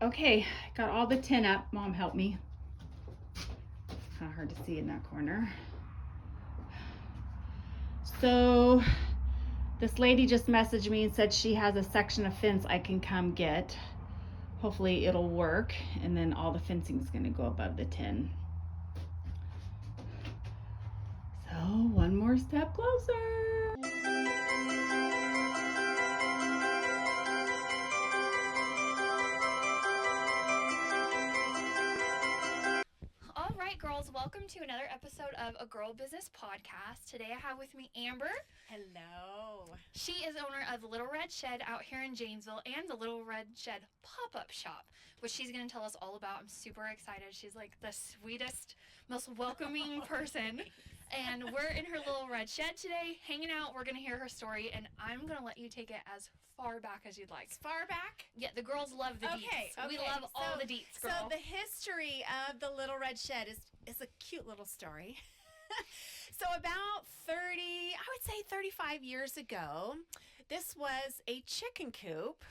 Okay, got all the tin up. Mom, help me. Kind of hard to see in that corner. So this lady just messaged me and said she has a section of fence I can come get. Hopefully it'll work, and then all the fencing is going to go above the tin. So one more step closer. All right, girls, welcome to another episode of A Girl Business Podcast. Today I have with me Amber. Hello. She is owner of the Little Red Shed out here in Janesville and the Little Red Shed pop-up shop, which she's going to tell us all about. I'm super excited. She's like the sweetest, most welcoming person. And we're in her Little Red Shed today, hanging out. We're going to hear her story, and I'm going to let you take it as far back as you'd like. As far back? Yeah, the girls love the deets. We love all the deets, girl. So the history of the Little Red Shed is a cute little story. So about 35 years ago, this was a chicken coop,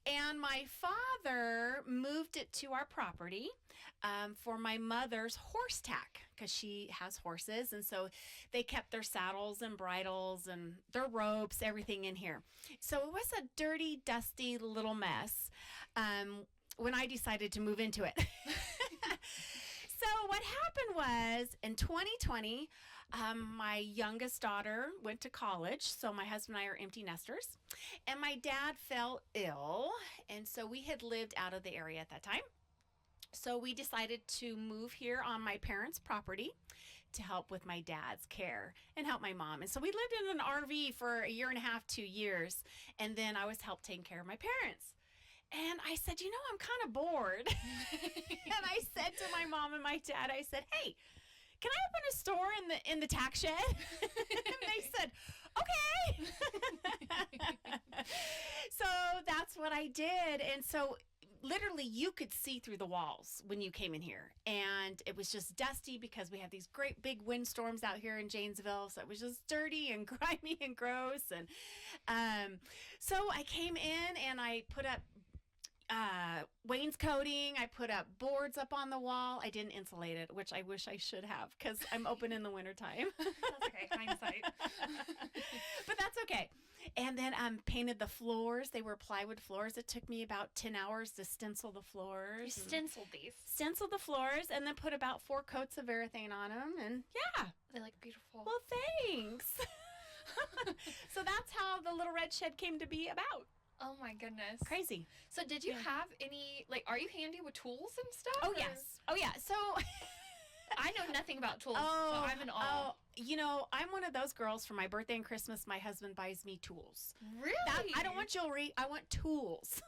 and my father moved it to our property for my mother's horse tack, because she has horses, and so they kept their saddles and bridles and their ropes, everything in here. So it was a dirty, dusty little mess when I decided to move into it. So what happened was in 2020, my youngest daughter went to college, so my husband and I are empty nesters, and my dad fell ill, and so we had lived out of the area at that time. So we decided to move here on my parents' property to help with my dad's care and help my mom. And so we lived in an RV for a year and a half, 2 years, and then I was helped taking care of my parents. And I said, I'm kind of bored. And I said to my mom and my dad, I said, hey, can I open a store in the tack shed? And they said, okay. So that's what I did. And so literally you could see through the walls when you came in here. And it was just dusty because we have these great big windstorms out here in Janesville. So it was just dirty and grimy and gross. And so I came in and I put up wainscoting. I put up boards up on the wall. I didn't insulate it, which I wish I should have, because I'm open in the wintertime. That's okay, hindsight. But that's okay. And then painted the floors. They were plywood floors. It took me about 10 hours to stencil the floors. You stenciled these. Stenciled the floors and then put about 4 coats of urethane on them. And yeah. They look beautiful. Well, thanks. So that's how the Little Red Shed came to be about. Oh my goodness. Crazy. So did you have any, are you handy with tools and stuff? Oh, or? yes. Oh, yeah. So I know nothing about tools, so I'm in awe. I'm one of those girls. For my birthday and Christmas, my husband buys me tools. Really? I don't want jewelry. I want tools.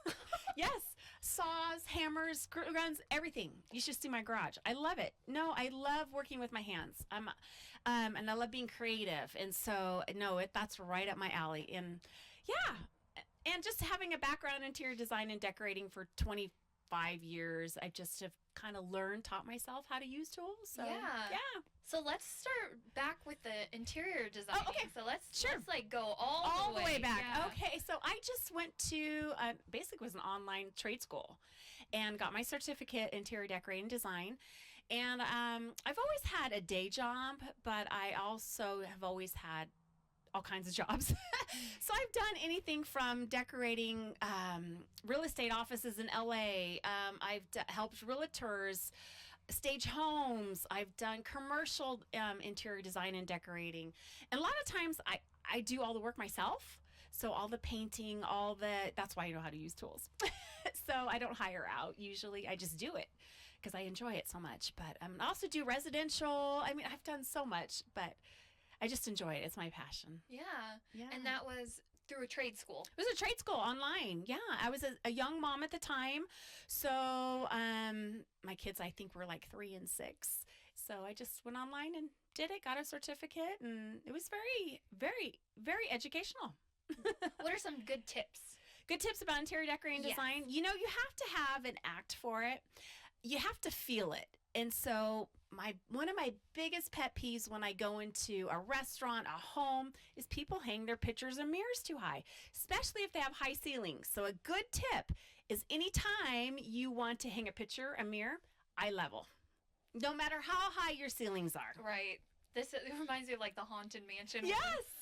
Yes. Saws, hammers, screw guns, everything. You should see my garage. I love it. No, I love working with my hands. And I love being creative. And so, that's right up my alley. And yeah. And just having a background in interior design and decorating for 25 years, I just have kind of taught myself how to use tools. So, yeah. So let's start back with the interior design. Oh, okay. So let's go all the way back. Yeah. Okay. So I just went to basically was an online trade school and got my certificate in interior decorating design. And I've always had a day job, but I also have always had all kinds of jobs. So I've done anything from decorating real estate offices in LA. I've helped realtors stage homes. I've done commercial interior design and decorating. And a lot of times I do all the work myself. So all the painting, that's why I know how to use tools. So I don't hire out usually. I just do it because I enjoy it so much. But I also do residential. I mean, I've done so much, but I just enjoy it. It's my passion. Yeah. Yeah. And that was through a trade school. It was a trade school online. Yeah. I was a young mom at the time. So my kids, I think, were like 3 and 6. So I just went online and did it, got a certificate, and it was very, very, very educational. What are some good tips? Good tips about interior decorating design? You have to have an act for it. You have to feel it. And so one of my biggest pet peeves when I go into a restaurant, a home, is people hang their pictures and mirrors too high, especially if they have high ceilings. So a good tip is anytime you want to hang a picture, a mirror, eye level. No matter how high your ceilings are. Right. It reminds me of like the Haunted Mansion. Yes.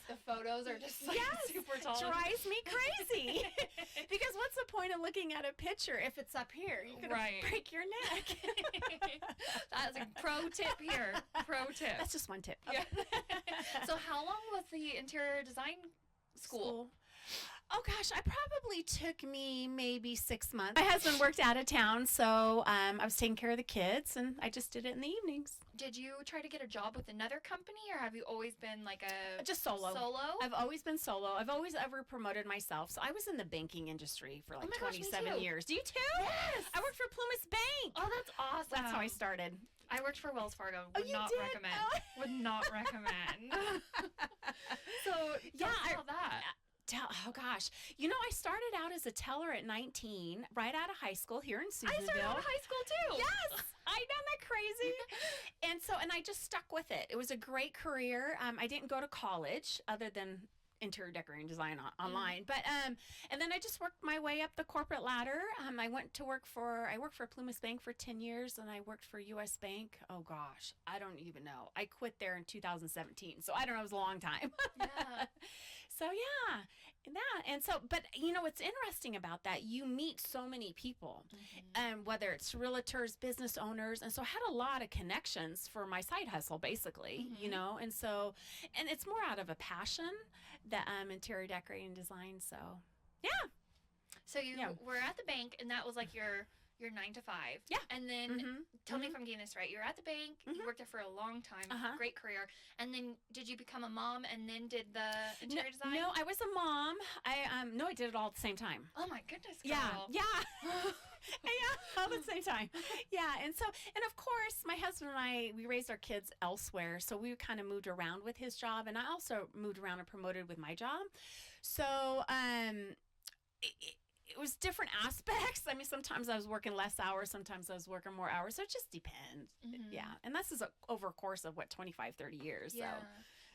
The photos are just like super tall. Drives me crazy. Because what's the point of looking at a picture if it's up here? You're going to break your neck. That's a pro tip here. Pro tip. That's just one tip. Yeah. So how long was the interior design school? Oh gosh, I probably took me maybe 6 months. My husband worked out of town, so I was taking care of the kids, and I just did it in the evenings. Did you try to get a job with another company, or have you always been like a just solo? Solo? I've always been solo. I've always ever promoted myself. So I was in the banking industry for like 27 years. Do you too? Yes. I worked for Plumas Bank. Oh, that's awesome. That's how I started. I worked for Wells Fargo. Would you not did? recommend. Oh. Would not recommend. So yeah, tell us about that. Oh gosh, I started out as a teller at 19, right out of high school here in Susanville. I started out of high school too. Yes, I know, that crazy. And I just stuck with it. It was a great career. I didn't go to college other than interior decorating design online, but and then I just worked my way up the corporate ladder. I worked for Plumas Bank for 10 years, and I worked for US Bank. Oh gosh, I don't even know. I quit there in 2017, so I don't know. It was a long time. Yeah. So yeah, but what's interesting about that, you meet so many people, whether it's realtors, business owners, and so I had a lot of connections for my side hustle, basically, and it's more out of a passion, that interior decorating design. So yeah. So you were at the bank, and that was like your 9 to 5. Yeah. And then tell me if I'm getting this right. You're at the bank. You worked there for a long time. Great career. And then did you become a mom and then did the interior design? No, I was a mom. I did it all at the same time. Oh my goodness, girl. Yeah. All at the same time. Yeah, and of course, my husband and we raised our kids elsewhere, so we kind of moved around with his job, and I also moved around and promoted with my job. So, it was different aspects. I mean, sometimes I was working less hours, sometimes I was working more hours, so it just depends. Yeah, and this is over a course of 25, 30 years. Yeah.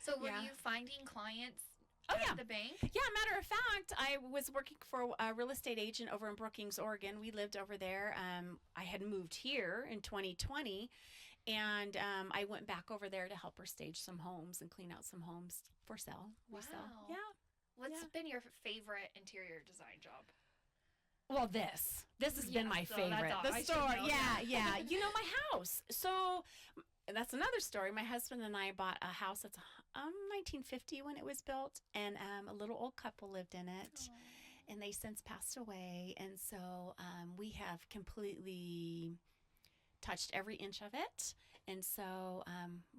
So were you finding clients at the bank? Yeah, matter of fact, I was working for a real estate agent over in Brookings, Oregon. We lived over there. I had moved here in 2020, and I went back over there to help her stage some homes and clean out some homes for sale. Resell. Yeah. What's been your favorite interior design job? Well, this has been my favorite. The store, yeah. My house. So that's another story. My husband and I bought a house that's 1950 when it was built, and a little old couple lived in it. Aww. And they since passed away. And so we have completely touched every inch of it. And so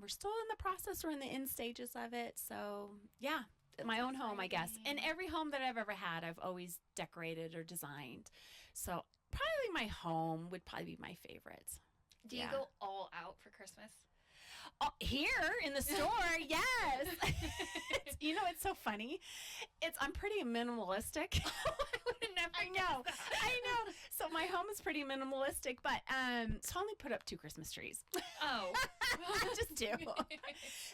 we're still in the process. We're in the end stages of it. So yeah. My own home, I guess. And every home that I've ever had, I've always decorated or designed. So probably my home would probably be my favorite. Do you go all out for Christmas? Here in the store, yes. It's so funny. I'm pretty minimalistic. I know. So my home is pretty minimalistic, but so I only put up 2 Christmas trees. Oh. I just do.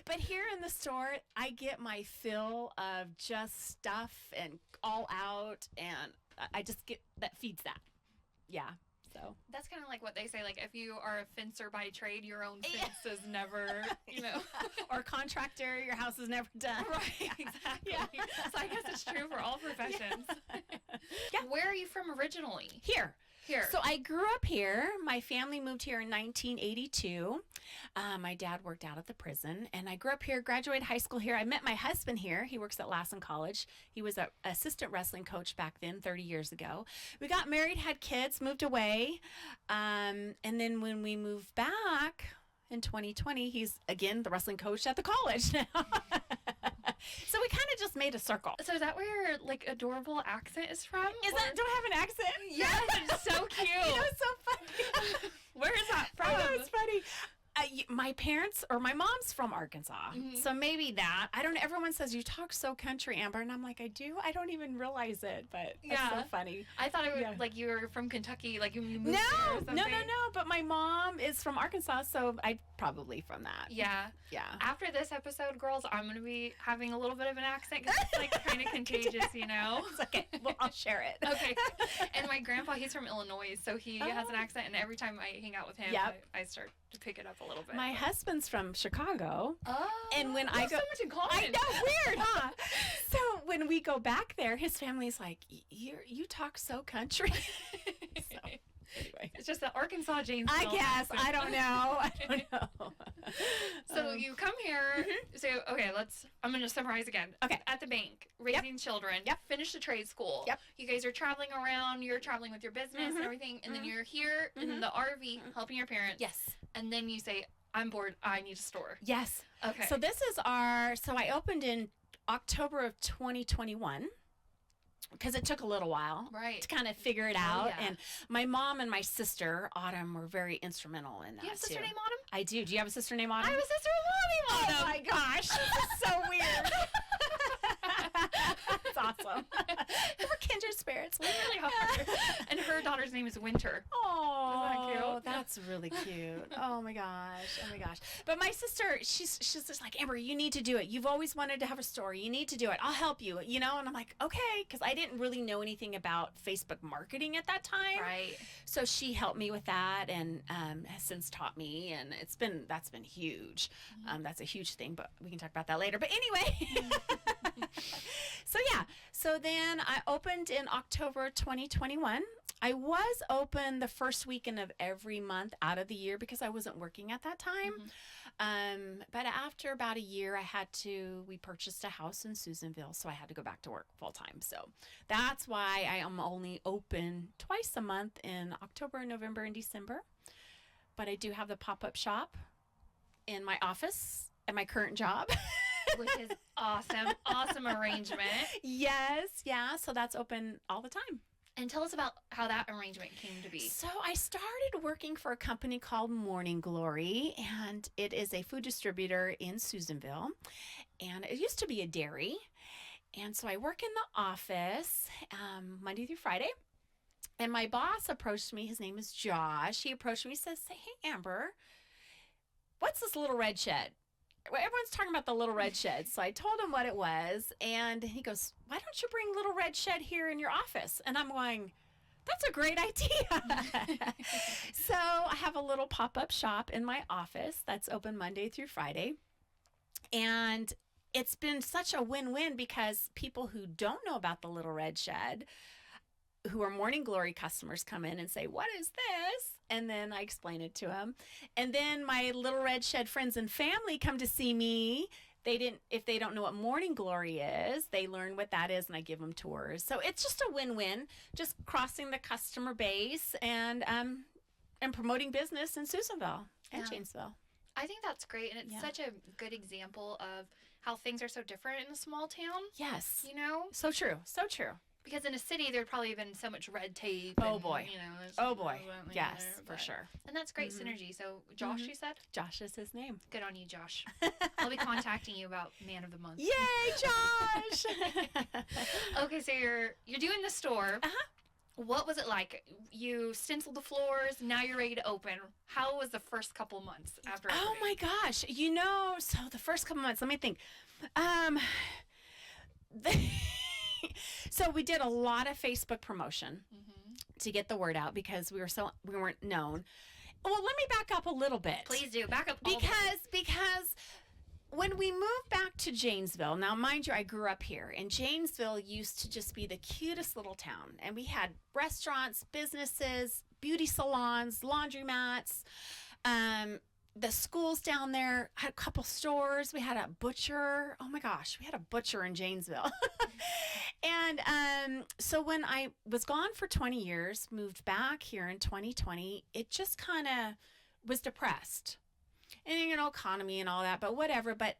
But here in the store, I get my fill of just stuff and all out, and I just get that feeds that. Yeah. So that's kind of like what they say, like if you are a fencer by trade, your own fence is never, or contractor, your house is never done. Right, exactly. Yeah. So I guess it's true for all professions. Yeah. Where are you from originally? Here. So I grew up here. My family moved here in 1982. My dad worked out at the prison, and I grew up here, graduated high school here. I met my husband here. He works at Lassen College. He was an assistant wrestling coach back then, 30 years ago. We got married, had kids, moved away. And then when we moved back in 2020, he's, again, the wrestling coach at the college now. So we kind of just made a circle. So is that where your adorable accent is from? Do I have an accent? Yes, it's so cute. It's so funny. Where is that from? I know, it's funny. My parents or my mom's from Arkansas. Mhm. So maybe that. I don't know. Everyone says you talk so country, Amber. And I'm like, I do? I don't even realize it. But that's so Yeah. funny. I thought it was Yeah. like you were from Kentucky, like you moved No, there or no, something. no, no. But my mom is from Arkansas, so I probably from that. Yeah. Yeah. After this episode, girls, I'm going to be having a little bit of an accent because it's like kind of contagious, you know? It's okay. Well, I'll share it. Okay. And my grandpa, he's from Illinois, so he has an Oh. accent, and every time I hang out with him, Yep. I start to pick it up a little bit. My husband's from Chicago. Oh. And when we I have go- so much in common. I know, weird, huh? So when we go back there, his family's like, you talk so country. So, anyway. It's just the Arkansas Janesville. I guess. accent. I don't know. I don't know. So you come here. So okay, I'm gonna summarize again. Okay. At the bank, raising children. Yep. Finish the trade school. Yep. You guys are traveling around. You're traveling with your business and Mhm. everything, and then Mhm. you're here in Mhm. the RV helping your parents. Yes. And then you say, "I'm bored. I need a store." Yes. Okay. So this is so I opened in October of 2021 because it took a little while right. to kind of figure it out. yeah. And my mom and my sister, Autumn, were very instrumental in that Do you have a sister too. named Autumn? I do. Do you have a sister named Autumn? I have a sister named Autumn. Oh my gosh, this is so weird. That's awesome. We're kindred spirits. We really are. And her daughter's name is Winter. Oh, cute? that's really cute. Oh my gosh. Oh my gosh. But my sister, she's just like, Amber, you need to do it. You've always wanted to have a store. You need to do it. I'll help you, you know? And I'm like, okay, because I didn't really know anything about Facebook marketing at that time. Right. So she helped me with that and has since taught me, and that's been huge. That's a huge thing, but we can talk about that later. But anyway, so then I opened in October 2021. I was open the first weekend of every month out of the year because I wasn't working at that time. But after about a year, we purchased a house in Susanville, so I had to go back to work full time. So that's why I am only open twice a month in October, November, and December. But I do have the pop-up shop in my office at my current job. Which is awesome. Awesome arrangement. Yes, yeah. So that's open all the time. And tell us about how that arrangement came to be. So I started working for a company called Morning Glory, and it is a food distributor in Susanville. And it used to be a dairy. And so I work in the office Monday through Friday. And my boss approached me. His name is Josh. He approached me and says, hey, Amber, what's this little red shed? Well, everyone's talking about the little red shed. So I told him what it was. And he goes, why don't you bring little red shed here in your office? And I'm going, that's a great idea. So I have a little pop-up shop in my office that's open Monday through Friday. And it's been such a win-win because people who don't know about the little red shed, who are Morning Glory customers, come in and say, what is this? And then I explain it to them. And then my little red shed friends and family come to see me. If they don't know what Morning Glory is, they learn what that is and I give them tours. So it's just a win-win, just crossing the customer base and promoting business in Susanville and Yeah. Janesville. I think that's great. And it's Yeah. such a good example of how things are so different in a small town, Yes. you know? So true. So true. Because in a city, there'd probably been so much red tape. Oh, and, boy. You know, there's Oh boy. something Yes, there, for but- sure. And that's great Mhm. synergy. So, Josh, Mhm. you said? Josh is his name. Good on you, Josh. I'll be contacting you about Man of the Month. Yay, Josh! Okay, so you're doing the store. Uh-huh. What was it like? You stenciled the floors. Now you're ready to open. How was the first couple months after? Oh my gosh. So the first couple months, let me think. So we did a lot of Facebook promotion to get the word out because we weren't known. Well, let me back up a little bit. Please do back up. All the way. Because when we moved back to Janesville, now mind you, I grew up here, and Janesville used to just be the cutest little town. And we had restaurants, businesses, beauty salons, laundromats, the schools down there had a couple stores. We had a butcher. Oh my gosh, we had a butcher in Janesville. And so when I was gone for 20 years, moved back here in 2020, it just kind of was depressed. And, you know, economy and all that, but whatever. But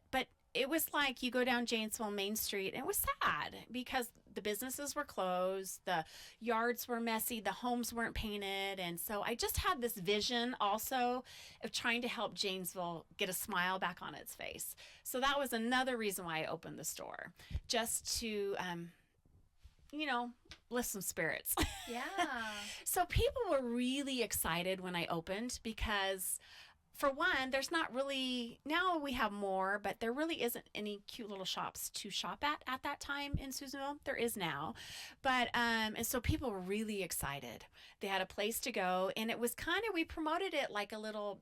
it was like you go down Janesville Main Street, and it was sad because the businesses were closed, the yards were messy, the homes weren't painted. And so I just had this vision also of trying to help Janesville get a smile back on its face. So that was another reason why I opened the store, just to, lift some spirits. Yeah. So people were really excited when I opened because, for one, there's not really, now we have more, but there really isn't any cute little shops to shop at that time in Susanville. There is now. But, and so people were really excited. They had a place to go, and it was we promoted it like a little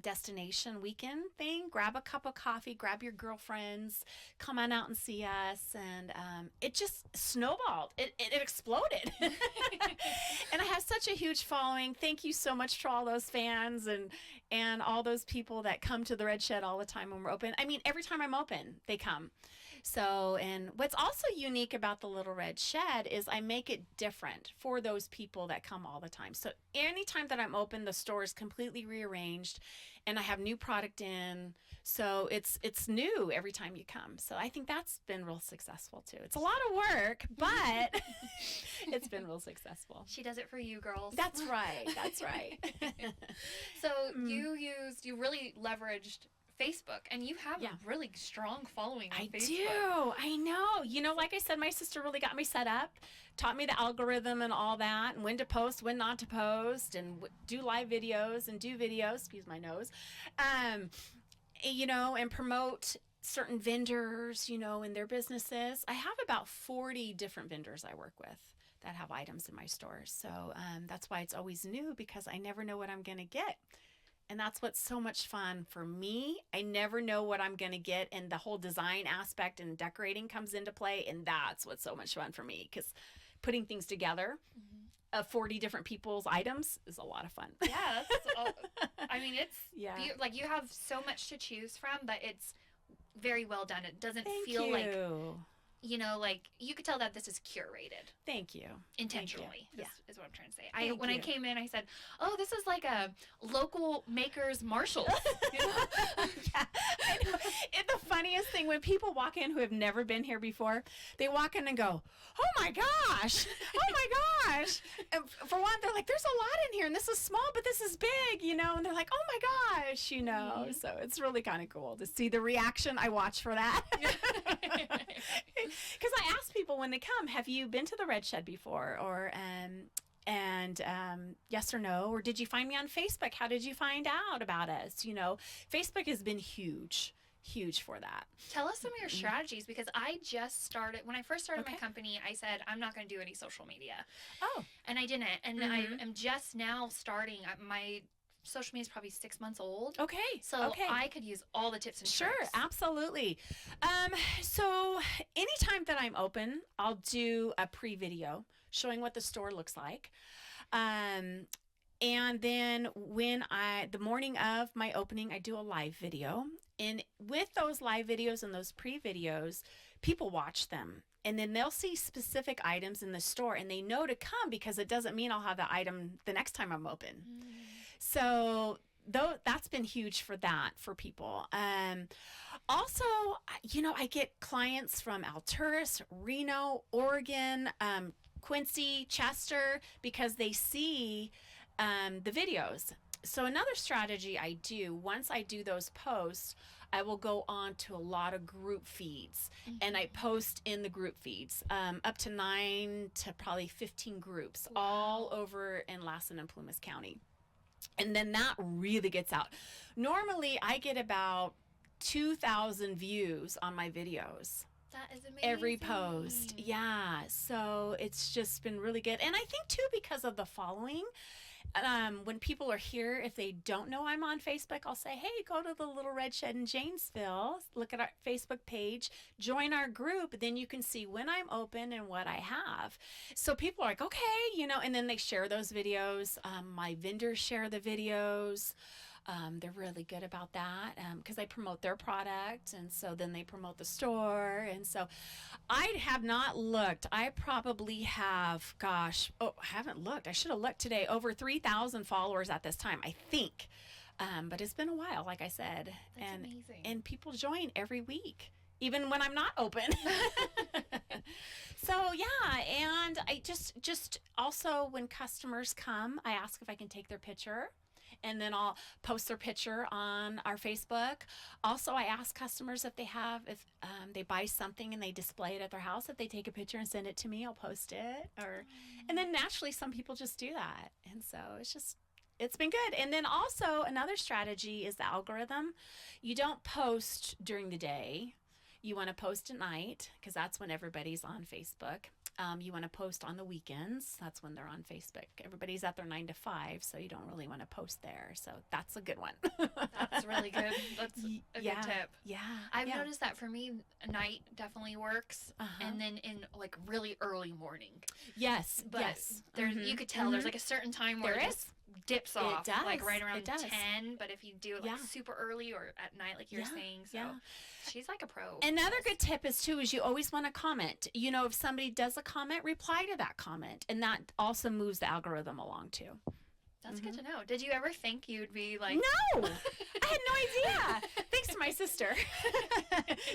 destination weekend thing. Grab a cup of coffee, grab your girlfriends, come on out and see us. And it just snowballed. It exploded. And I have such a huge following. Thank you so much to all those fans and all those people that come to the Red Shed all the time when we're open. I mean, every time I'm open, they come. So, and what's also unique about the Little Red Shed is I make it different for those people that come all the time. So anytime that I'm open, the store is completely rearranged and I have new product in. So it's new every time you come. So I think that's been real successful too. It's a lot of work, but it's been real successful. She does it for you, girls. That's right. That's right. So you really leveraged Facebook, and you have a really strong following on Facebook. I know. Like I said, my sister really got me set up, taught me the algorithm and all that, and when to post, when not to post, and do live videos and do videos, excuse my nose, and promote certain vendors, in their businesses. I have about 40 different vendors I work with that have items in my stores. So that's why it's always new, because I never know what I'm going to get. And that's what's so much fun for me. I never know what I'm going to get, and the whole design aspect and decorating comes into play, and that's what's so much fun for me, because putting things together of 40 different people's items is a lot of fun. Yeah, it's like you have so much to choose from, but it's very well done. It doesn't feel like you could tell that this is curated. Thank you. Intentionally. Thank you. Is what I'm trying to say. When I came in, I said, "Oh, this is like a local maker's Marshalls." Yeah, I know. It's the funniest thing when people walk in who have never been here before. They walk in and go, "Oh my gosh! Oh my gosh!" And for one, they're like, "There's a lot in here, and this is small, but this is big," And they're like, "Oh my gosh!" Mm-hmm. So it's really kind of cool to see the reaction. I watch for that. Because I ask people when they come, have you been to the Red Shed before? Or, yes or no? Or did you find me on Facebook? How did you find out about us? Facebook has been huge for that. Tell us some of your strategies, because I just started, when I first started my company, I said, I'm not going to do any social media. Oh. And I didn't. And I am just now starting. My social media is probably 6 months old. Okay. So I could use all the tips and tricks. Sure, absolutely. So anytime that I'm open, I'll do a pre-video showing what the store looks like. And then the morning of my opening, I do a live video. And with those live videos and those pre-videos, people watch them. And then they'll see specific items in the store, and they know to come, because it doesn't mean I'll have the item the next time I'm open. So that's been huge for people. Also, I get clients from Alturas, Reno, Oregon, Quincy, Chester, because they see the videos. So another strategy I do, once I do those posts, I will go on to a lot of group feeds, and I post in the group feeds, up to 9 to probably 15 groups, all over in Lassen and Plumas County. And then that really gets out. Normally, I get about 2,000 views on my videos. That is amazing. Every post. Yeah. So it's just been really good. And I think, too, because of the following, when people are here, if they don't know I'm on Facebook, I'll say, hey, go to the Little Red Shed in Janesville, look at our Facebook page, join our group, then you can see when I'm open and what I have. So people are like, okay, and then they share those videos. My vendors share the videos. They're really good about that, because I promote their product, and so then they promote the store. And so I have not looked. I probably have, I haven't looked. I should have looked today. Over 3,000 followers at this time, I think. But it's been a while, like I said. That's amazing. And people join every week. even when I'm not open. So yeah, and I just also when customers come, I ask if I can take their picture. And then I'll post their picture on our Facebook. Also, I ask customers if they buy something and they display it at their house, if they take a picture and send it to me, I'll post it. And then naturally, some people just do that. And so it's been good. And then also another strategy is the algorithm. You don't post during the day. You want to post at night because that's when everybody's on Facebook. You want to post on the weekends. That's when they're on Facebook. Everybody's at their 9 to 5, so you don't really want to post there. So that's a good one. That's really good. That's a good tip. Yeah. I've noticed that for me, night definitely works, and then in like really early morning. Yes. But yes. There's you could tell there's like a certain time where it just dips off, does. like right around It does. 10. But if you do it like super early or at night, like you're saying, so she's like a pro. Another good tip is you always want to comment. You know, if somebody does a comment, reply to that comment, and that also moves the algorithm along too. That's good to know. Did you ever think you'd be like... No! I had no idea. Thanks to my sister.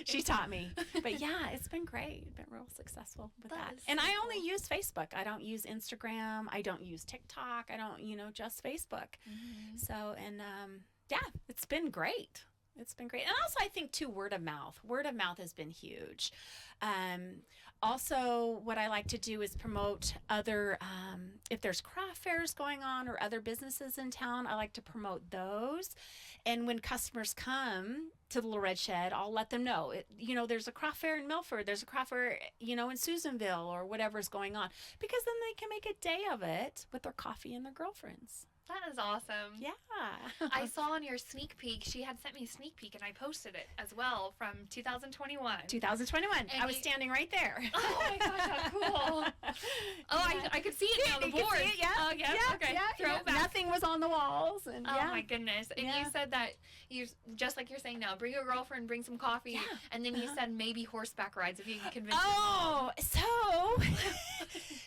She taught me. But yeah, it's been great. Been real successful with that. And I only use Facebook. I don't use Instagram. I don't use TikTok. I don't, just Facebook. So, and yeah, it's been great. It's been great. And also I think too, word of mouth. Word of mouth has been huge. Also, what I like to do is promote other, if there's craft fairs going on or other businesses in town, I like to promote those. And when customers come to the Little Red Shed, I'll let them know, there's a craft fair in Milford, there's a craft fair, in Susanville or whatever's going on, because then they can make a day of it with their coffee and their girlfriends. That is awesome. Yeah. I saw on your sneak peek, she had sent me a sneak peek, and I posted it as well from 2021. 2021. And I was standing right there. Oh my gosh, how cool. I could see it now, the board. See it, yeah. Oh, yeah. Okay. Throwback. Nothing was on the walls. And, oh my goodness. And you said that, just like you're saying now, bring your girlfriend, bring some coffee. Yeah. And then you said maybe horseback rides if you can convince them. Oh,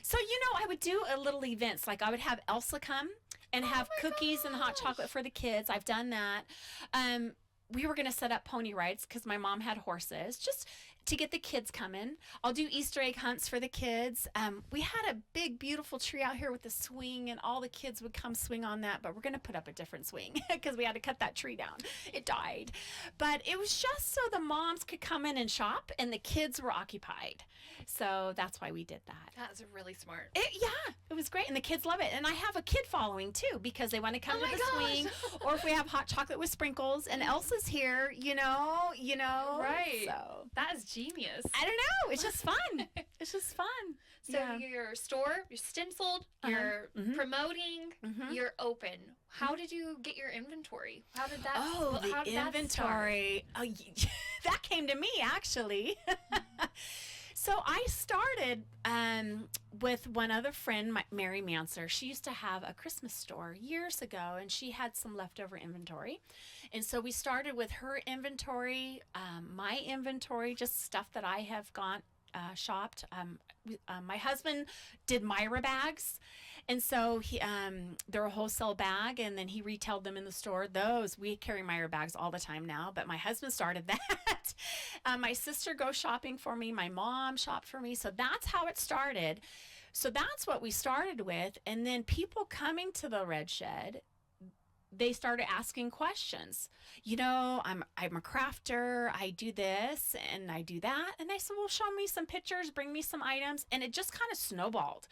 so I would do a little events. Like I would have Elsa come and have cookies and hot chocolate for the kids. I've done that. We were going to set up pony rides because my mom had horses, just to get the kids coming. I'll do Easter egg hunts for the kids. We had a big, beautiful tree out here with a swing, and all the kids would come swing on that, but we're going to put up a different swing because we had to cut that tree down. It died. But it was just so the moms could come in and shop, and the kids were occupied. So that's why we did that. That's really smart. It was great, and the kids love it. And I have a kid following too because they want to come to the swing, or if we have hot chocolate with sprinkles, and Elsa's here, Right. So that is genius. I don't know. It's just fun. It's just fun. So your store, you're stenciled, you're promoting, you're open. How did you get your inventory? How did that? Oh, the inventory. That came to me actually. So I started with one other friend, Mary Manser. She used to have a Christmas store years ago, and she had some leftover inventory. And so we started with her inventory, my inventory, just stuff that I have shopped. My husband did Myra bags. And so they're a wholesale bag, and then he retailed them in the store. We carry Myra bags all the time now, but my husband started that. My sister goes shopping for me. My mom shopped for me. So that's how it started. So that's what we started with. And then people coming to the Red Shed, they started asking questions. I'm a crafter. I do this and I do that. And I said, well, show me some pictures, bring me some items. And it just kind of snowballed.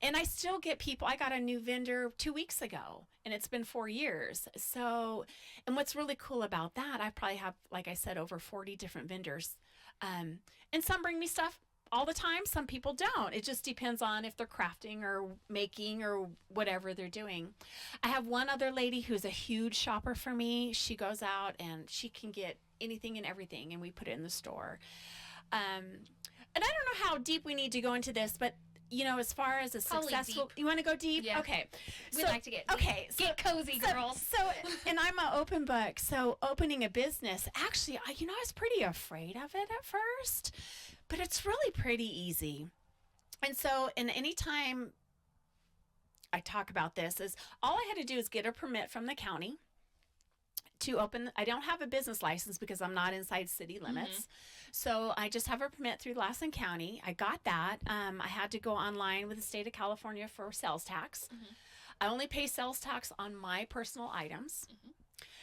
And I still get people. I got a new vendor 2 weeks ago, and it's been 4 years. So, and what's really cool about that, I probably have, like I said, over 40 different vendors. And some bring me stuff all the time. Some people don't. It just depends on if they're crafting or making or whatever they're doing. I have one other lady who's a huge shopper for me. She goes out and she can get anything and everything, and we put it in the store. And I don't know how deep we need to go into this, but as far as a successful, deep. You want to go deep? Yeah. Okay. We like to get deep. Okay. Get cozy, girls. So, and I'm an open book. So opening a business, actually, I was pretty afraid of it at first, but it's really pretty easy. And so, and anytime I talk about this, is all I had to do is get a permit from the county. to open. I don't have a business license because I'm not inside city limits. So I just have a permit through Lassen County. I got that. I had to go online with the state of California for sales tax. I only pay sales tax on my personal items.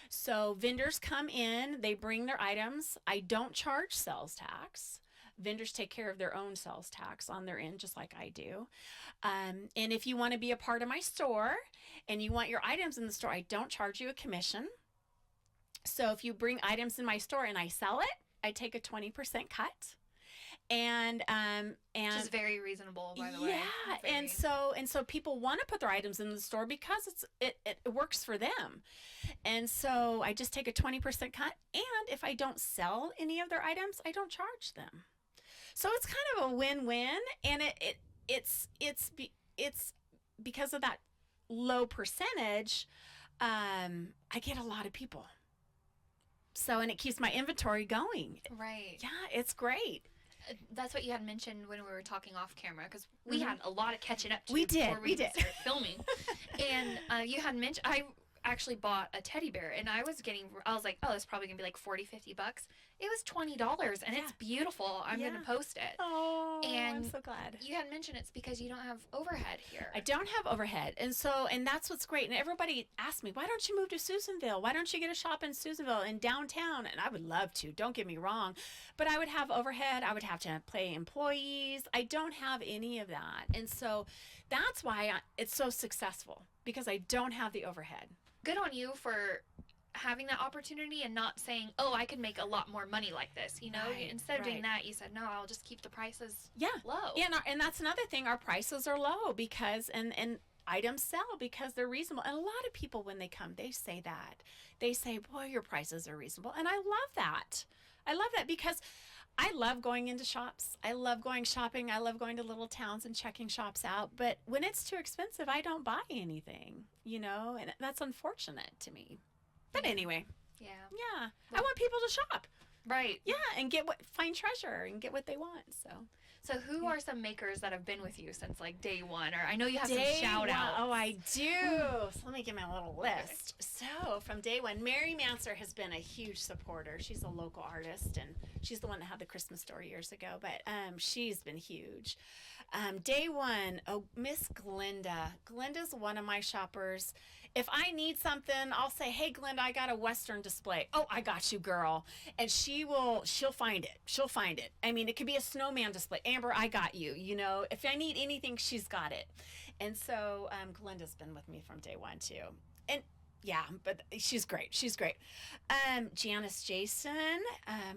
So vendors come in, they bring their items. I don't charge sales tax. Vendors take care of their own sales tax on their end, just like I do. And if you want to be a part of my store and you want your items in the store, I don't charge you a commission. So if you bring items in my store and I sell it, I take a 20% cut. And Which is very reasonable, by the way. Yeah, and so people want to put their items in the store because it works for them. And so I just take a 20% cut, and if I don't sell any of their items, I don't charge them. So it's kind of a win-win, and it's because of that low percentage, I get a lot of people. So, and it keeps my inventory going. Right. Yeah, it's great. That's what you had mentioned when we were talking off camera, because we had a lot of catching up to We before did. we started filming. And you had mentioned, I actually bought a teddy bear, and I was like, oh, it's probably gonna be like $40-50. It was $20, and it's beautiful. I'm gonna post it. Oh, and I'm so glad. You had mentioned it's because you don't have overhead here. I don't have overhead, and that's what's great. And everybody asks me, why don't you move to Susanville? Why don't you get a shop in Susanville in downtown? And I would love to, don't get me wrong, but I would have overhead. I would have to pay employees. I don't have any of that, and so that's why it's so successful, because I don't have the overhead. Good on you for having that opportunity and not saying, oh, I could make a lot more money like this, you know? Right, Instead of doing that, you said, no, I'll just keep the prices low. Yeah, and that's another thing. Our prices are low because, and items sell because they're reasonable. And a lot of people, when they come, they say that. They say, boy, your prices are reasonable. And I love that. I love that because I love going into shops. I love going shopping. I love going to little towns and checking shops out. But when it's too expensive, I don't buy anything, you know, and that's unfortunate to me. But anyway. Yeah. I want people to shop. Right. Yeah, and find treasure and get what they want. So who are some makers that have been with you since like day one? Or I know you have Day some shout one. outs. Oh, I do. So let me get my little list. So from day one, Mary Manser has been a huge supporter. She's a local artist, and she's the one that had the Christmas store years ago, but she's been huge. Day one, Miss Glinda. Glinda's one of my shoppers. If I need something, I'll say, hey, Glinda, I got a Western display. Oh, I got you, girl. And she'll find it. She'll find it. I mean, it could be a snowman display. Amber, I got you. You know, if I need anything, she's got it. And so Glinda's been with me from day one, too. And yeah, but she's great. She's great. Janice Jason,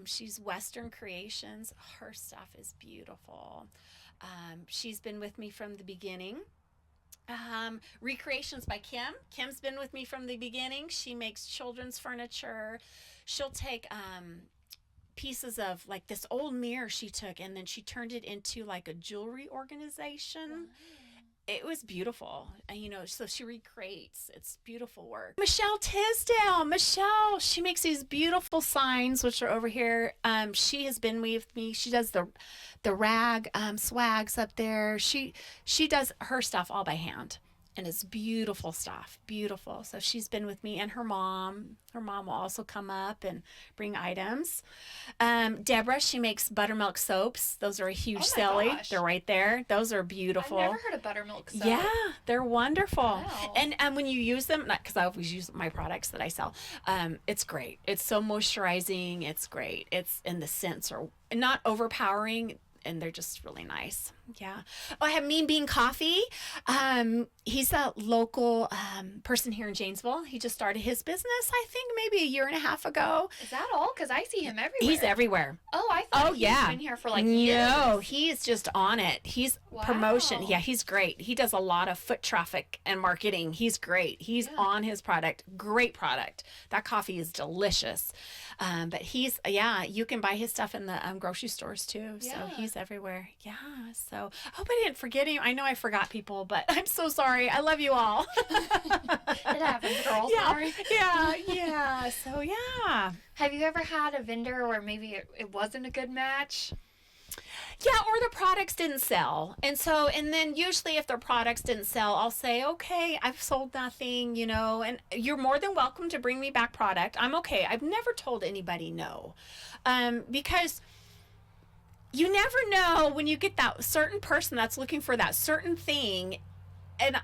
she's Western Creations. Her stuff is beautiful. She's been with me from the beginning. Recreations by Kim. Kim's been with me from the beginning. She makes children's furniture. She'll take pieces of like this old mirror she took, and then she turned it into like a jewelry organization. Wow. It was beautiful, and you know, so she recreates. It's beautiful work. Michelle Tisdale. Michelle, she makes these beautiful signs, which are over here. She has been with me. She does the rag swags up there. She does her stuff all by hand, and it's beautiful stuff. Beautiful. So she's been with me, and her mom. Her mom will also come up and bring items. Deborah, she makes buttermilk soaps. Those are a huge selling. Gosh. They're right there. Those are beautiful. I've never heard of buttermilk soap. Yeah, they're wonderful. Wow. And when you use them, not because I always use my products that I sell, it's great. It's so moisturizing. It's great. And the scents are not overpowering, and they're just really nice. Yeah. Oh, I have Mean Bean Coffee. He's a local person here in Janesville. He just started his business, I think, maybe a year and a half ago. Is that all? Because I see him everywhere. He's everywhere. Oh, I thought he's been here for like years. No, he's just on it. He's promotion. Yeah, he's great. He does a lot of foot traffic and marketing. He's great. He's on his product. Great product. That coffee is delicious. But you can buy his stuff in the grocery stores too. So he's everywhere. Yeah. So I hope I didn't forget him. I know I forgot people, but I'm so sorry. I love you all. It happens, girl. Sorry. Yeah. So yeah. Have you ever had a vendor where maybe it wasn't a good match? Yeah, or the products didn't sell. And then usually if their products didn't sell, I'll say, okay, I've sold nothing, and you're more than welcome to bring me back product. I'm okay. I've never told anybody no. Because you never know when you get that certain person that's looking for that certain thing. And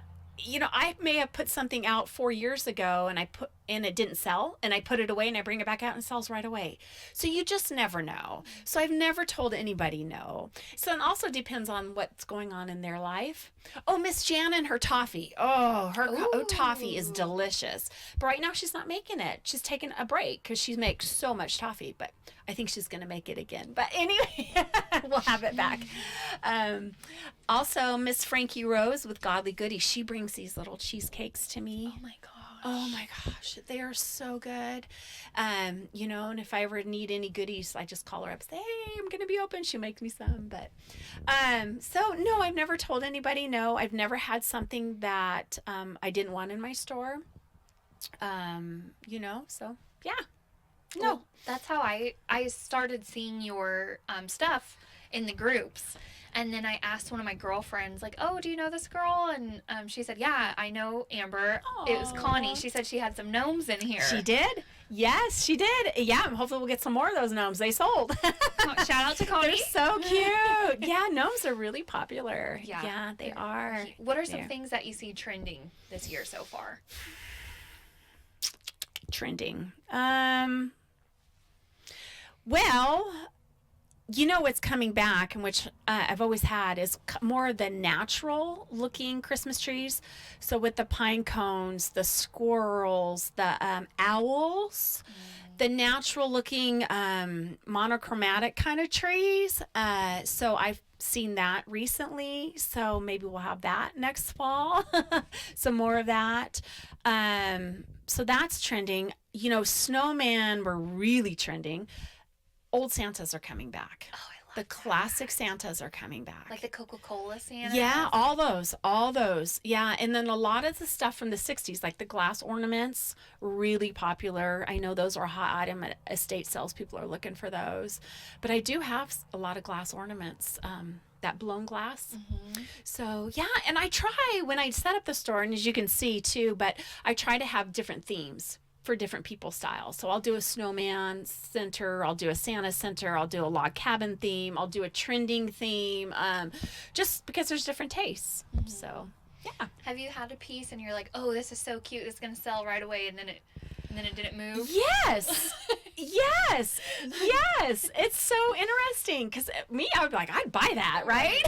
I may have put something out 4 years ago and it didn't sell, and I put it away and I bring it back out and it sells right away. So you just never know. So I've never told anybody no. So it also depends on what's going on in their life. Oh, Miss Jan and her toffee. Oh, her toffee is delicious. But right now she's not making it. She's taking a break because she makes so much toffee, but I think she's going to make it again. But anyway, we'll have it back. Also, Miss Frankie Rose with Godly Goodies, she brings these little cheesecakes to me. Oh my gosh. Oh my gosh, they are so good. And if I ever need any goodies, I just call her up and say, hey, I'm going to be open. She'll make me some. But so no, I've never told anybody no. I've never had something that I didn't want in my store. So yeah. No. Well, that's how I started seeing your stuff in the groups. And then I asked one of my girlfriends, like, oh, do you know this girl? And she said, yeah, I know Amber. It was Connie. She said she had some gnomes in here. She did? Yes, she did. Yeah, hopefully we'll get some more of those gnomes. They sold. Shout out to Connie. They're so cute. Yeah, gnomes are really popular. Yeah, they are. What are some things that you see trending this year so far? Trending. Well, what's coming back, and which I've always had, is more of the natural looking Christmas trees. So with the pine cones, the squirrels, the owls, the natural looking monochromatic kind of trees. So I've seen that recently. So maybe we'll have that next fall. Some more of that. So that's trending. Snowman were really trending. Old Santas are coming back. Oh, I love the classic Santas are coming back. Like the Coca-Cola Santa? Yeah, all those. Yeah, and then a lot of the stuff from the 60s, like the glass ornaments, really popular. I know those are a hot item at estate sales. People are looking for those. But I do have a lot of glass ornaments, that blown glass. Mm-hmm. So, yeah, and I try when I set up the store, and as you can see too, but I try to have different themes for different people's styles. So I'll do a snowman center, I'll do a Santa center, I'll do a log cabin theme, I'll do a trending theme, just because there's different tastes. Mm-hmm. So yeah. Have you had a piece and you're like, oh, this is so cute, it's gonna sell right away, and then it didn't move? Yes. Yes. It's so interesting because I would be like, I'd buy that, right?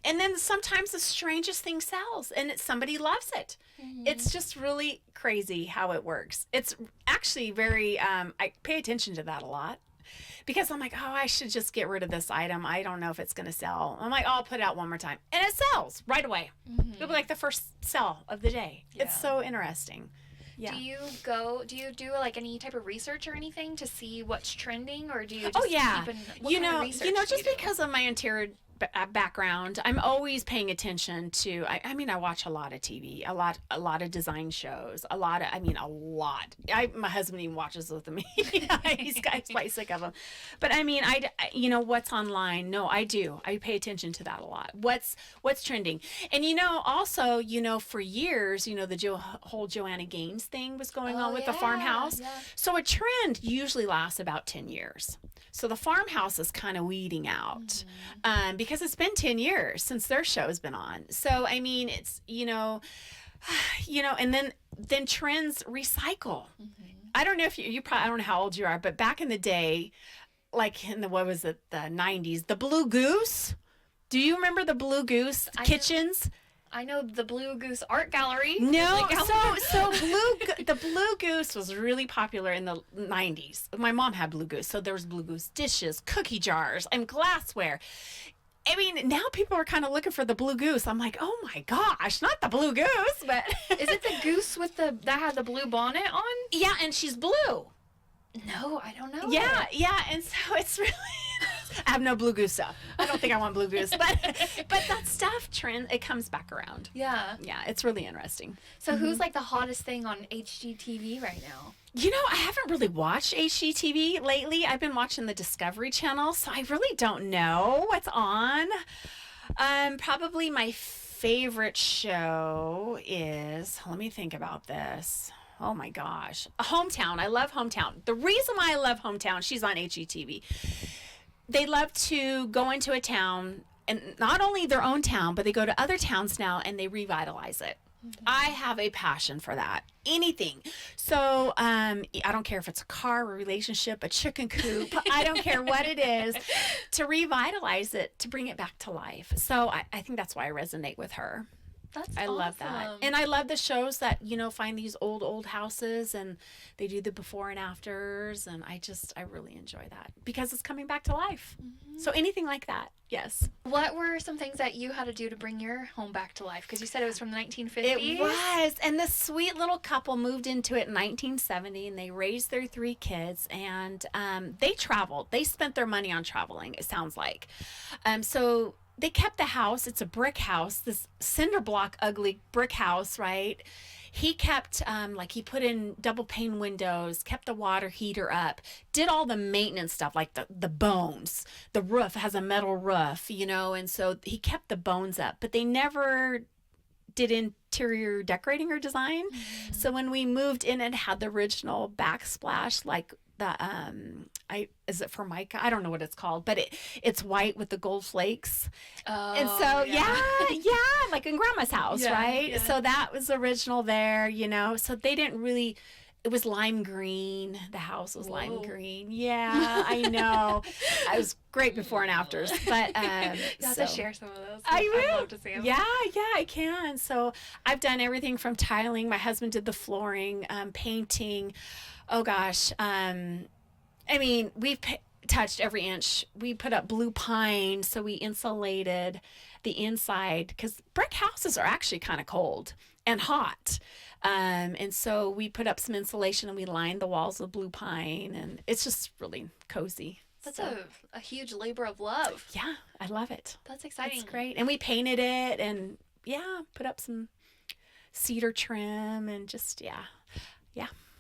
And then sometimes the strangest thing sells and somebody loves it. Mm-hmm. It's just really crazy how it works. It's actually very, I pay attention to that a lot because I'm like, oh, I should just get rid of this item. I don't know if it's going to sell. I'm like, oh, I'll put it out one more time. And it sells right away. Mm-hmm. It'll be like the first sell of the day. Yeah. It's so interesting. Yeah. Do you do like any type of research or anything to see what's trending, or do you just Oh yeah. keep what kind of research do just you do? because of my interior background, I'm always paying attention to, I watch a lot of TV, a lot of design shows, a lot. My husband even watches with me. He's quite sick of them. But what's online? No, I do. I pay attention to that a lot. What's trending? And also, for years, the whole Joanna Gaines thing was going on with the farmhouse. Yeah. So a trend usually lasts about 10 years. So the farmhouse is kind of weeding out because it's been 10 years since their show's been on. So, it's, and then trends recycle. Mm-hmm. I don't know if you probably, I don't know how old you are, but back in the day, like in the 90s, the Blue Goose. Do you remember the Blue Goose kitchens? I know the Blue Goose Art Gallery. No, the Blue Goose was really popular in the 90s. My mom had Blue Goose, so there was Blue Goose dishes, cookie jars, and glassware. Now people are kind of looking for the Blue Goose. I'm like, oh my gosh, not the Blue Goose, but Is it the goose that had the blue bonnet on? Yeah, and she's blue. No, I don't know. Yeah, and so it's really I have no blue goose stuff. I don't think I want blue goose, but that stuff trend, it comes back around. Yeah. Yeah, it's really interesting. So who's like the hottest thing on HGTV right now? You know, I haven't really watched HGTV lately. I've been watching the Discovery Channel, so I really don't know what's on. Probably my favorite show is, let me think about this. Oh my gosh. Hometown. I love Hometown. The reason why I love Hometown, she's on HGTV. They love to go into a town, and not only their own town, but they go to other towns now and they revitalize it. I have a passion for that. Anything. So I don't care if it's a car, a relationship, a chicken coop. I don't care what it is. To revitalize it, to bring it back to life. So I think that's why I resonate with her. I love that. And I love the shows that, find these old houses and they do the before and afters. And I really enjoy that because it's coming back to life. Mm-hmm. So anything like that. Yes. What were some things that you had to do to bring your home back to life? Because you said it was from the 1950s. It was. And this sweet little couple moved into it in 1970 and they raised their 3 kids and they traveled. They spent their money on traveling, it sounds like. So they kept the house. It's a brick house, this cinder block, ugly brick house, right? He kept, he put in double pane windows, kept the water heater up, did all the maintenance stuff, like the bones. The roof has a metal roof, and so he kept the bones up, but they never did interior decorating or design. Mm-hmm. So when we moved in, it had the original backsplash, like the is it Formica? I don't know what it's called, but it's white with the gold flakes. Oh, and so yeah, like in Grandma's house, right? Yeah. So that was original there, So they didn't really. It was lime green. The house was lime green. Yeah, I know. I was great before and afters, but you have to share some of those. I will. I'd love to see them. Yeah, I can. So I've done everything from tiling. My husband did the flooring, painting. Oh gosh. We've touched every inch. We put up blue pine, so we insulated the inside because brick houses are actually kind of cold and hot. And so we put up some insulation and we lined the walls with blue pine, and it's just really cozy. That's a huge labor of love. Yeah, I love it. That's exciting. It's great. And we painted it and put up some cedar trim and just, yeah.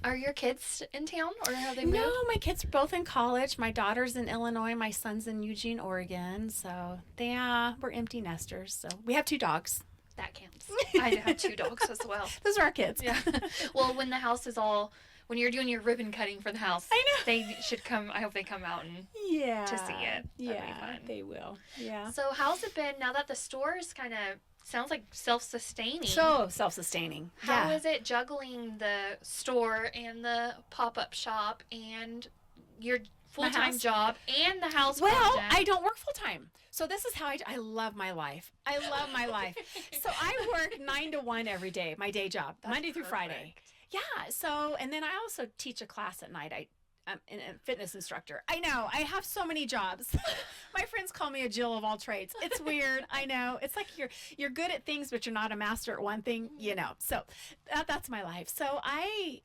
Are your kids in town or have they moved? No, my kids are both in college. My daughter's in Illinois. My son's in Eugene, Oregon. So, we're empty nesters. So, we have 2 dogs. That counts. I have 2 dogs as well. Those are our kids. Yeah. Well, when the house is when you're doing your ribbon cutting for the house, I know. They should come. I hope they come out and to see it. That'd be fun. They will. Yeah. So how's it been now that the store is kind of sounds like self-sustaining? So self-sustaining. How is it juggling the store and the pop-up shop and your full-time job and the house Well, project? I don't work full-time. So this is how I love my life. I love my life. So I work 9 to 1 every day, my day job, Monday through Friday. Yeah. So, and then I also teach a class at night. I'm a fitness instructor. I know. I have so many jobs. My friends call me a Jill of all trades. It's weird. I know. It's like you're good at things, but you're not a master at one thing, So that's my life. So I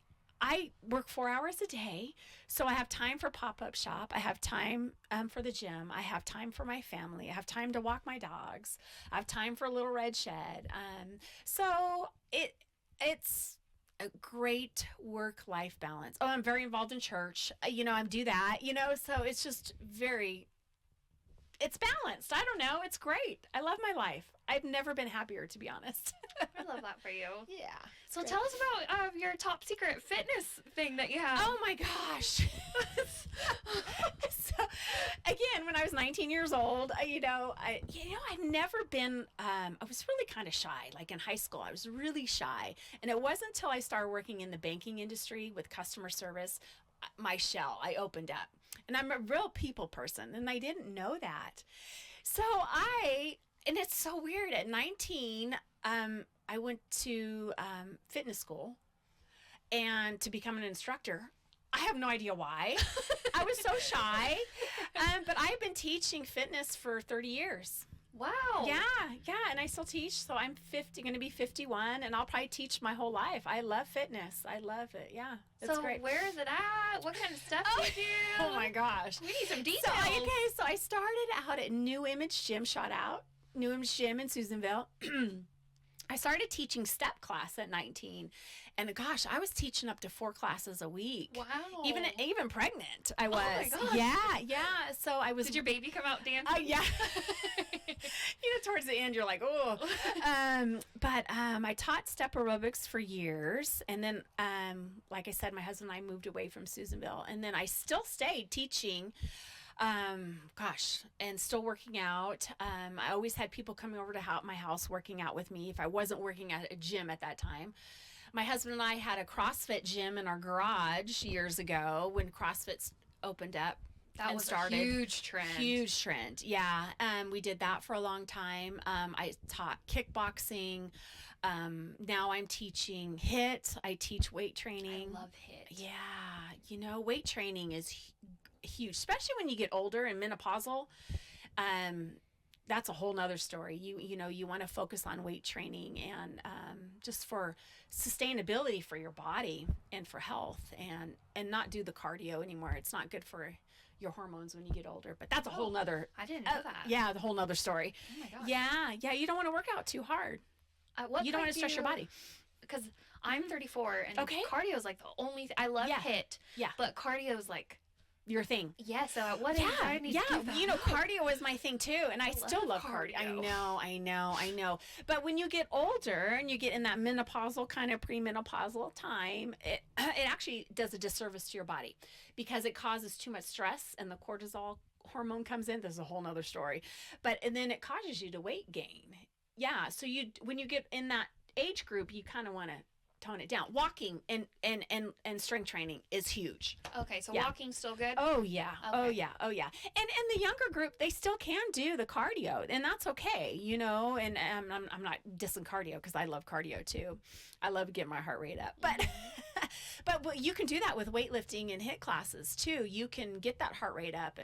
work 4 hours a day. So I have time for pop-up shop. I have time for the gym. I have time for my family. I have time to walk my dogs. I have time for a Little Red Shed. So it's a great work-life balance. Oh, I'm very involved in church. I do that, so it's just it's balanced. I don't know. It's great. I love my life. I've never been happier, to be honest. I love that for you. Yeah. So tell us about your top secret fitness thing that you have. Oh my gosh. So again, when I was 19 years old, I've never been, I was really kind of shy. Like in high school, I was really shy. And it wasn't until I started working in the banking industry with customer service, I opened up. And I'm a real people person, and I didn't know that. So and it's so weird. At 19, I went to fitness school and to become an instructor. I have no idea why. I was so shy. But I've been teaching fitness for 30 years. Wow. Yeah, and I still teach. So I'm going to be 51, and I'll probably teach my whole life. I love fitness. I love it. Yeah, it's So great. where is it at? What kind of stuff do you do? Oh my gosh. We need some details. So I started out at New Image Gym, New Image Gym in Susanville. I started teaching step class at 19, and gosh, I was teaching up to 4 classes a week. Wow. Even pregnant, I was. Oh my gosh. Yeah. So I was. Did your baby come out dancing? Oh yeah. Towards the end, you're like, oh. But I taught step aerobics for years, and then, like I said, my husband and I moved away from Susanville, and then I still stayed teaching. And still working out. I always had people coming over to my house working out with me if I wasn't working at a gym at that time. My husband and I had a CrossFit gym in our garage years ago when CrossFit opened up. That was a huge trend. Huge trend, yeah. We did that for a long time. I taught kickboxing. Now I'm teaching HIIT. I teach weight training. I love HIIT. Yeah, weight training is huge, especially when you get older and menopausal. That's a whole nother story. You want to focus on weight training and just for sustainability for your body and for health, and not do the cardio anymore. It's not good for your hormones when you get older, but that's a whole nother. I didn't know that. Yeah, the whole nother story. Oh my gosh. Yeah. You don't want to work out too hard. You don't want to stress your body. Because I'm 34 and Okay. cardio is like the only I love HIIT. Yeah. But cardio is like Your thing. yeah. So at what age do I need to give that up? Cardio is my thing too, and I still love cardio. I know. But when you get older and you get in that menopausal kind of premenopausal time, it actually does a disservice to your body because it causes too much stress, and the cortisol hormone comes in. There's a whole nother story, and then it causes you to weight gain. Yeah. So when you get in that age group, you kind of want to tone it down. Walking and strength training is huge. Okay, so Yeah. walking's still good? Oh yeah. Okay. Oh yeah. And the younger group, they still can do the cardio, and that's okay, and I'm not dissing cardio because I love cardio too. I love to get my heart rate up. But but you can do that with weightlifting and HIIT classes too. You can get that heart rate up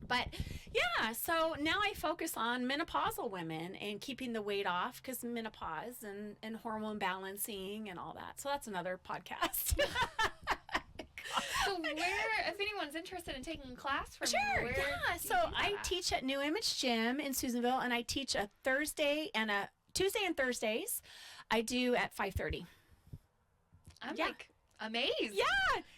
But yeah, so now I focus on menopausal women and keeping the weight off because menopause and hormone balancing and all that. So that's another podcast. So if anyone's interested in taking a class from Sure, you, yeah. So I teach at New Image Gym in Susanville, and I teach a Thursday and a Tuesday and Thursdays. I do at 5:30. I'm Yeah. like amazed.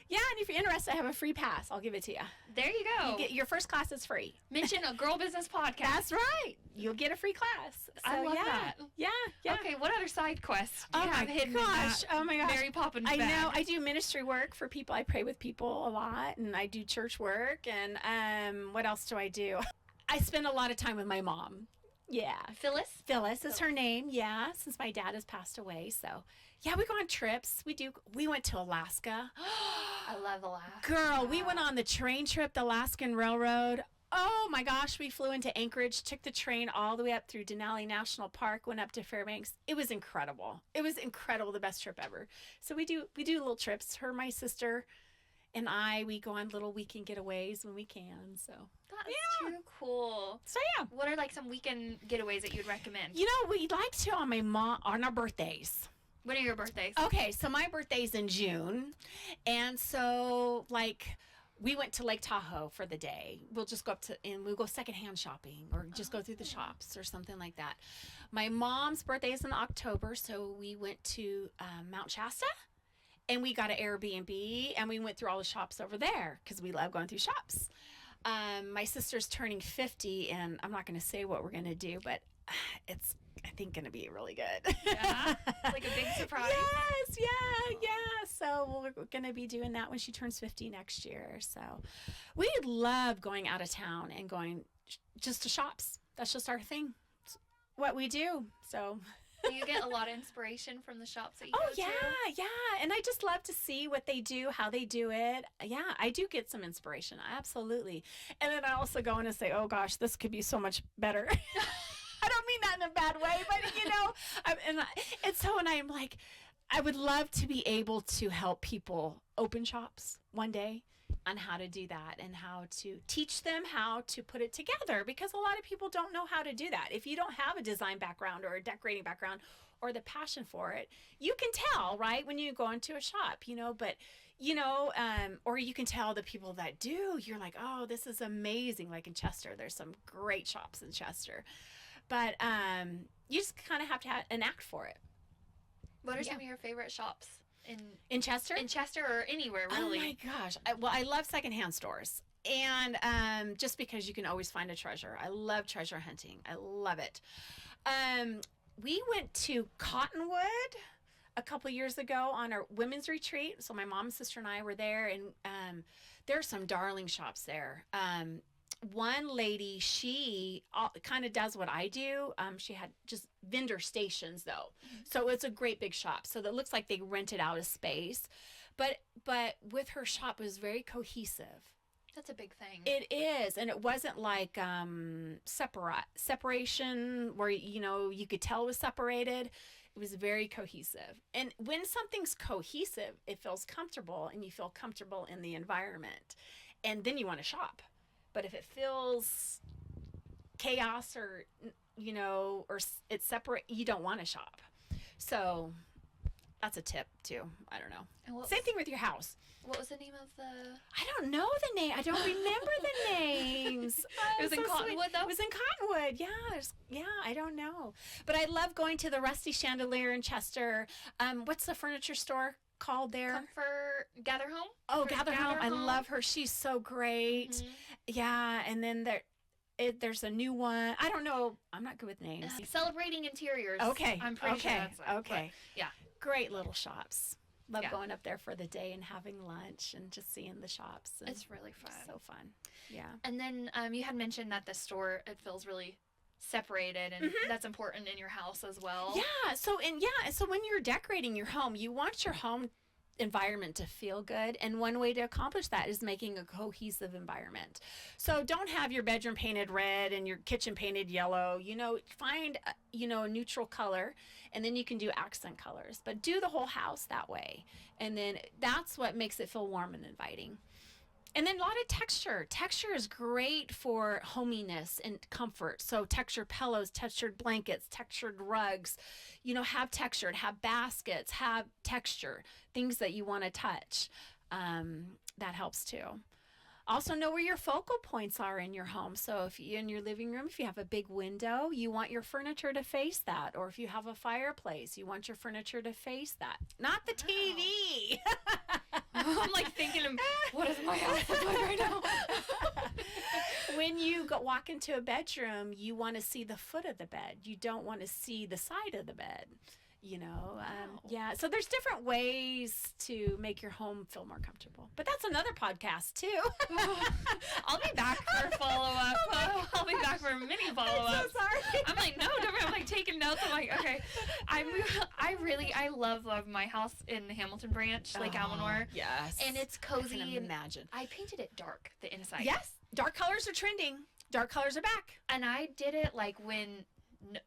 Yeah, and if you're interested, I have a free pass. I'll give it to you. There you go. Your first class is free. Mention a Girl Business podcast. That's right. You'll get a free class. I love yeah. that. Yeah. Okay, what other side quests do you have my hidden gosh. in that Oh my gosh. Mary Poppins I bag? know. I do ministry work for people. I pray with people a lot, and I do church work. And what else do? I spend a lot of time with my mom. Yeah. Phyllis is her name. Yeah, since my dad has passed away. So, yeah, we go on trips. We went to Alaska. I love Alaska. Girl, we went on the train trip, the Alaskan Railroad. Oh my gosh, we flew into Anchorage, took the train all the way up through Denali National Park, went up to Fairbanks. It was incredible. The best trip ever. So we do little trips. Her, my sister, and we go on little weekend getaways when we can. So That's too cool. So yeah. What are like some weekend getaways that you'd recommend? We like to on our birthdays. When are your birthdays? Okay, so my birthday's in June, and so we went to Lake Tahoe for the day. We'll just go we'll go secondhand shopping or just go through the shops or something like that. My mom's birthday is in October, so we went to Mount Shasta, and we got an Airbnb, and we went through all the shops over there because we love going through shops. My sister's turning 50, and I'm not going to say what we're going to do, but it's, I think, going to be really good. Yeah? Like a big surprise? Yes, yeah. So we're going to be doing that when she turns 50 next year. So we love going out of town and going just to shops. That's just our thing. It's what we do. So Do you get a lot of inspiration from the shops that you go to? yeah. And I just love to see what they do, how they do it. Yeah, I do get some inspiration. Absolutely. And then I also go in and say, oh gosh, this could be so much better. I don't mean that in a bad way, but I'm like, I would love to be able to help people open shops one day on how to do that and how to teach them how to put it together, because a lot of people don't know how to do that. If you don't have a design background or a decorating background or the passion for it, you can tell, right, when you go into a shop, but or you can tell the people that do, you're like, oh, this is amazing. Like in Chester, there's some great shops in Chester, but you just kind of have to have an act for it. What are some of your favorite shops in Chester? In Chester or anywhere, really? Oh my gosh. I love secondhand stores. And just because you can always find a treasure. I love treasure hunting. I love it. We went to Cottonwood a couple years ago on our women's retreat. So my mom, sister, and I were there, and there are some darling shops there. One lady, she kind of does what I do. She had just vendor stations, though. So it's a great big shop. So that looks like they rented out a space. But with her shop, it was very cohesive. That's a big thing. It is. And it wasn't like separation where, you could tell it was separated. It was very cohesive. And when something's cohesive, it feels comfortable, and you feel comfortable in the environment. And then you want to shop. But if it feels chaos or it's separate, you don't want to shop. So that's a tip too. I don't know. Same thing with your house. What was the name of the? I don't know the name. I don't remember the names. It was in Cottonwood, though? It was in Cottonwood. Yeah, I don't know. But I love going to the Rusty Chandelier in Chester. What's the furniture store called there? Comfort Gather Home. Oh, Gather Home. I love her. She's so great. Mm-hmm. Yeah, and then there's a new one. I don't know. I'm not good with names. Celebrating Interiors. Okay. I'm pretty sure that's it. Okay. But, yeah. Great little shops. Love going up there for the day and having lunch and just seeing the shops. It's really fun. So fun. Yeah. And then you had mentioned that the store, it feels really separated, and that's important in your house as well. Yeah. So when you're decorating your home, you want your home environment to feel good, and one way to accomplish that is making a cohesive environment. So don't have your bedroom painted red and your kitchen painted yellow. Find a neutral color, and then you can do accent colors, but do the whole house that way, and then that's what makes it feel warm and inviting. And then a lot of texture. Texture is great for hominess and comfort. So textured pillows, textured blankets, textured rugs, have textured, have baskets, have texture, things that you want to touch. That helps too. Also know where your focal points are in your home. So if you in your living room, if you have a big window, you want your furniture to face that. Or if you have a fireplace, you want your furniture to face that. Not the TV. I'm like thinking, what is my house look like right now? When you walk into a bedroom, you want to see the foot of the bed. You don't want to see the side of the bed. Yeah. So there's different ways to make your home feel more comfortable. But that's another podcast too. I'll be back for follow-up. I'll be back for many follow-ups. I'm so sorry. I'm like, no, I'm like taking notes. I'm like, okay. I love my house in the Hamilton branch, Lake Almanor. Yes. And it's cozy. I can imagine. I painted it dark, the inside. Yes. Dark colors are trending. Dark colors are back. And I did it like when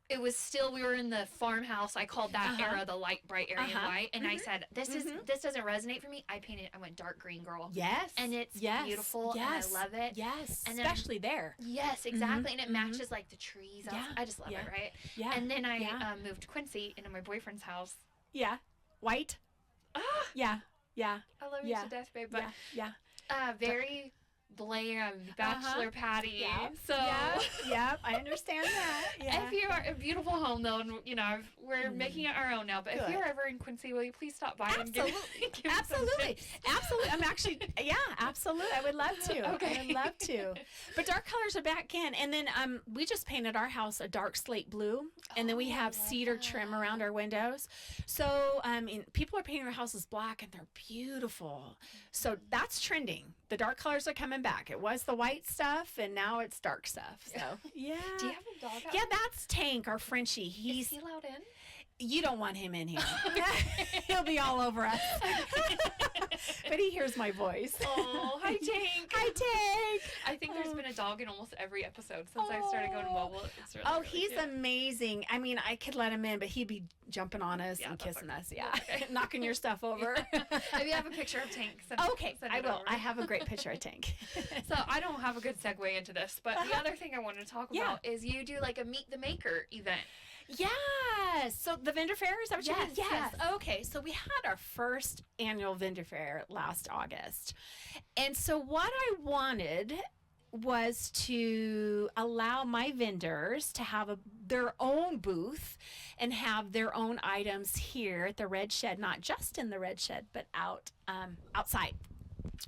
it was still, we were in the farmhouse. I called that era the light, bright area in white. And I said, this doesn't resonate for me. I went dark green, girl. Yes. And it's beautiful. Yes. And I love it. Yes. And especially there. Yes, exactly. And it matches like the trees. Yeah. I just love it, right? Yeah. And then I moved Quincy into my boyfriend's house. Yeah. White. Yeah. Yeah. I love you to death, babe. But yeah. Very bland bachelor patty. Yeah. So I understand that. Yeah. If you are a beautiful home though, and we're making it our own now. But if you're ever in Quincy, will you please stop by and give Absolutely. I'm actually absolutely. I would love to. Okay. I would love to. But dark colors are back in, and then we just painted our house a dark slate blue, and then we have cedar trim around our windows. So people are painting their houses black, and they're beautiful. So that's trending. The dark colors are coming back. It was the white stuff, and now it's dark stuff. So yeah. Do you have a dog out? Yeah, that's Tank, our Frenchie. Is he allowed in? You don't want him in here. He'll be all over us. but he hears my voice. Oh, hi, Tank. Hi, Tank. I think there's been a dog in almost every episode since I started going mobile. It's really, really He's cute. amazing. I mean, I could let him in, but he'd be jumping on us and that's kissing okay. us. Yeah, Okay. knocking your stuff over. If you have a picture of Tank, Okay, send I it will. over. I have a great picture of Tank. So I don't have a good segue into this, but the other thing I wanted to talk Yeah. about is you do like a Meet the Maker event. Yes. So the vendor fair, is that what you mean? Yes, Yes. yes. Okay. So we had our first annual vendor fair last August. And so what I wanted was to allow my vendors to have their own booth and have their own items here at the Red Shed, not just in the Red Shed, but outside.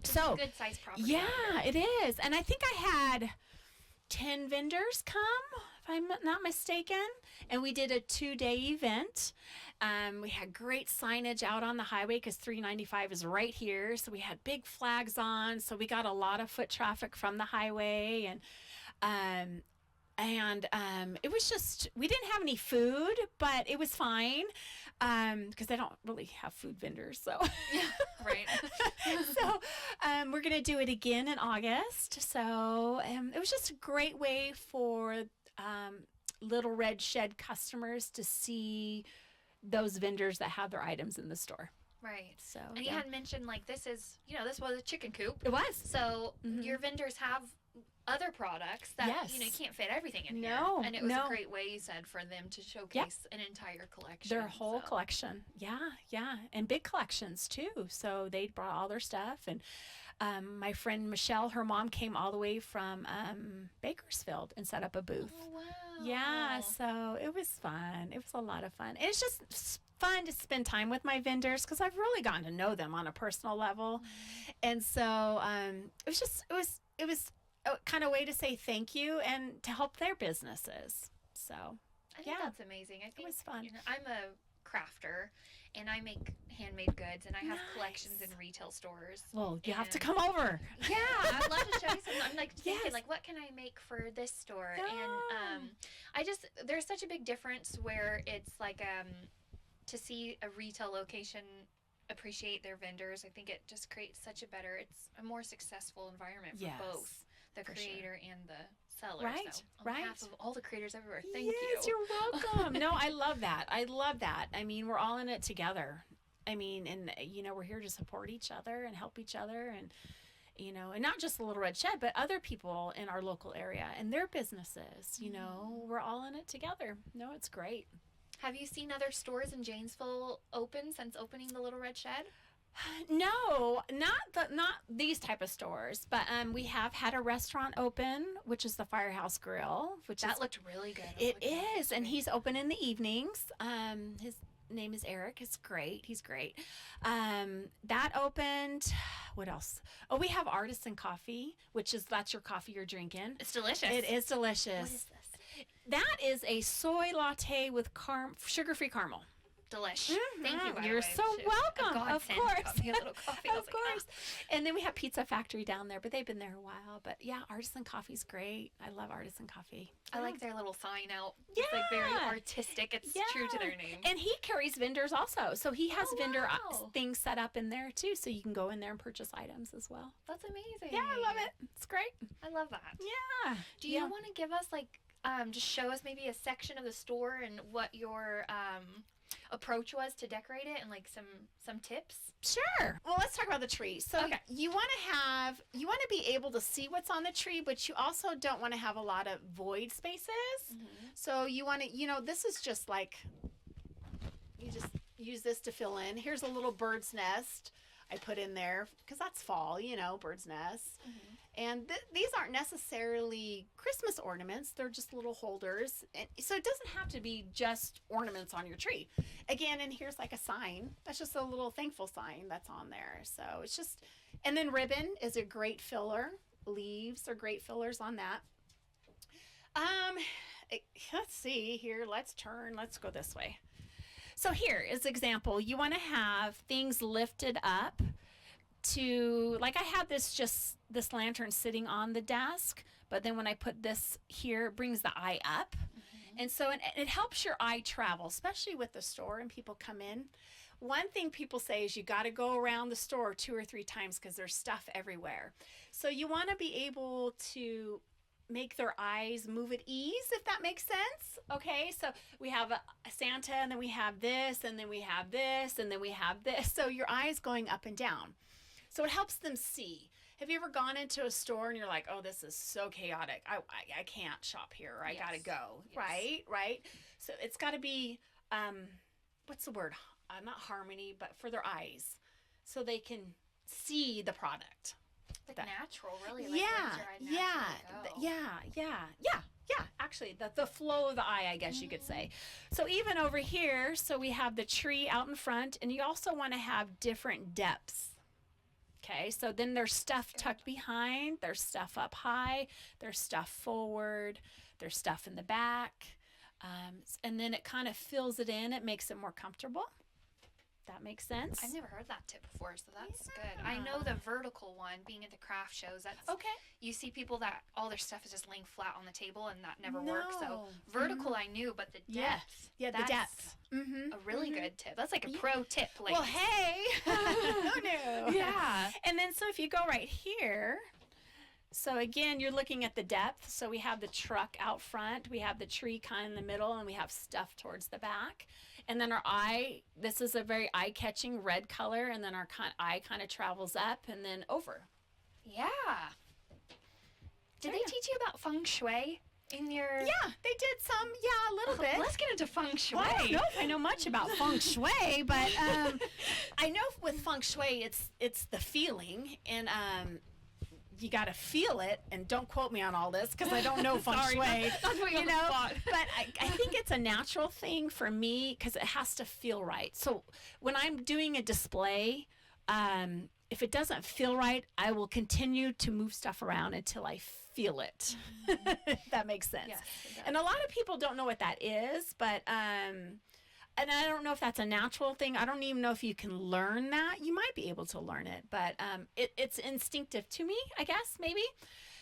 So Good sized property. yeah, it is. And I think I had 10 vendors come, if I'm not mistaken. And we did a 2-day event. We had great signage out on the highway because 395 is right here. So we had big flags on. So we got a lot of foot traffic from the highway. And it was just, we didn't have any food, but it was fine because they don't really have food vendors. So, Right. so we're going to do it again in August. So it was just a great way for Little Red Shed customers to see those vendors that have their items in the store. Right. So And you had mentioned like this was a chicken coop. it was. So Mhm. your vendors have other products that Yes. you can't fit everything in No, here. And it was no. a great way, you said, for them to showcase an entire collection. Their whole so. collection. Yeah. And big collections too. So they brought all their stuff. And my friend Michelle, her mom came all the way from Bakersfield and set up a booth. Oh, wow. Yeah, so it was fun. It was a lot of fun. And it's just fun to spend time with my vendors because I've really gotten to know them on a personal level. And so it was a kind of way to say thank you and to help their businesses. So I think yeah. that's amazing. I think was fun. I'm a crafter and I make handmade goods and I have collections in Nice. retail stores. well, you have to And- come over. Yeah, I'd love to show you some. I'm like thinking, Yes. like, what can I make for this store? Yeah. And there's such a big difference where it's like to see a retail location appreciate their vendors. I think it just creates it's a more successful environment for Yes, both the for sure. creator and the seller. Right, So on right. behalf of all the creators everywhere, thank Yes, you. you're welcome. No, I love that. I love that. I mean, we're all in it together. I mean, and we're here to support each other and help each other and and not just the Little Red Shed, but other people in our local area and their businesses, we're all in it together. No, it's great. Have you seen other stores in Janesville open since opening the Little Red Shed? No, not these type of stores, but we have had a restaurant open, which is the Firehouse Grill, which That is looked really good. it is, and he's open in the evenings. His name is Eric. It's great. He's great. That opened. What else? Oh, we have Artisan Coffee, that's your coffee you're drinking. It's delicious. It is delicious. What is this? That is a soy latte with sugar-free caramel. Delish. Thank you. By You're the way. so welcome. A Of godsend. course. Got me a little coffee. I was Of like, ah. course. And then we have Pizza Factory down there, but they've been there a while. But yeah, Artisan Coffee's great. I love Artisan Coffee. I like their little sign out. It's like very Yeah. artistic. It's true to their name. And he carries vendors also. So he has Oh, vendor wow. things set up in there too. So you can go in there and purchase items as well. That's amazing. Yeah, I love it. It's great. I love that. Yeah. Do you want to give us just show us maybe a section of the store and what your approach was to decorate it and some tips? Sure. Well, let's talk about the tree. So Okay. you want to be able to see what's on the tree, but you also don't want to have a lot of void spaces. So you want to, this is just like, you just use this to fill in. Here's a little bird's nest I put in there because that's fall, bird's nests. And these aren't necessarily Christmas ornaments. They're just little holders. And so it doesn't have to be just ornaments on your tree. Again, and here's like a sign. That's just a little thankful sign that's on there. So it's just, and then ribbon is a great filler. Leaves are great fillers on that. Let's see here. Let's go this way. So here is example. You want to have things lifted up to, like I had this lantern sitting on the desk, but then when I put this here, it brings the eye up. And so it helps your eye travel, especially with the store and people come in. One thing people say is you got to go around the store 2 or 3 times because there's stuff everywhere. So you want to be able to make their eyes move at ease, if that makes sense. Okay, so we have a Santa, and then we have this, and then we have this, and then we have this. So your eyes going up and down. So it helps them see. Have you ever gone into a store and you're like, oh, this is so chaotic. I can't shop here. I got to go. Yes. Right. So it's got to be, what's the word? Not harmony, but for their eyes. So they can see the product. Like natural, really. Like Yeah. Actually, the flow of the eye, I guess you could say. So even over here, so we have the tree out in front, and you also want to have different depths. Okay, so then there's stuff tucked behind, there's stuff up high, there's stuff forward, there's stuff in the back, and then it kind of fills it in. It makes it more comfortable. That makes sense. I've never heard that tip before, so that's good. I know the vertical one, being at the craft shows, that's okay. You see people that all their stuff is just laying flat on the table, and that never works. So vertical I knew, but the depth. Yeah, the depth. A really good tip. That's like a pro tip. Ladies. Well, hey. Who knew? Yeah. And then so if you go right here, so again, you're looking at the depth. So we have the truck out front, we have the tree kind of in the middle, and we have stuff towards the back. And then our eye, this is a very eye-catching red color, and then our eye kind of travels up and then over. Yeah. Did they teach you about feng shui in your... Yeah, they did some, a little bit. Let's get into feng shui. Well, I don't know if I know much about feng shui, but I know with feng shui, it's the feeling, and you got to feel it, and don't quote me on all this because I don't know feng shui. That's what you know. But I think it's a natural thing for me because it has to feel right. So when I'm doing a display, if it doesn't feel right, I will continue to move stuff around until I feel it. If that makes sense. Yes, and a lot of people don't know what that is, but and I don't know if that's a natural thing. I don't even know if you can learn that. You might be able to learn it, but it's instinctive to me, I guess, maybe.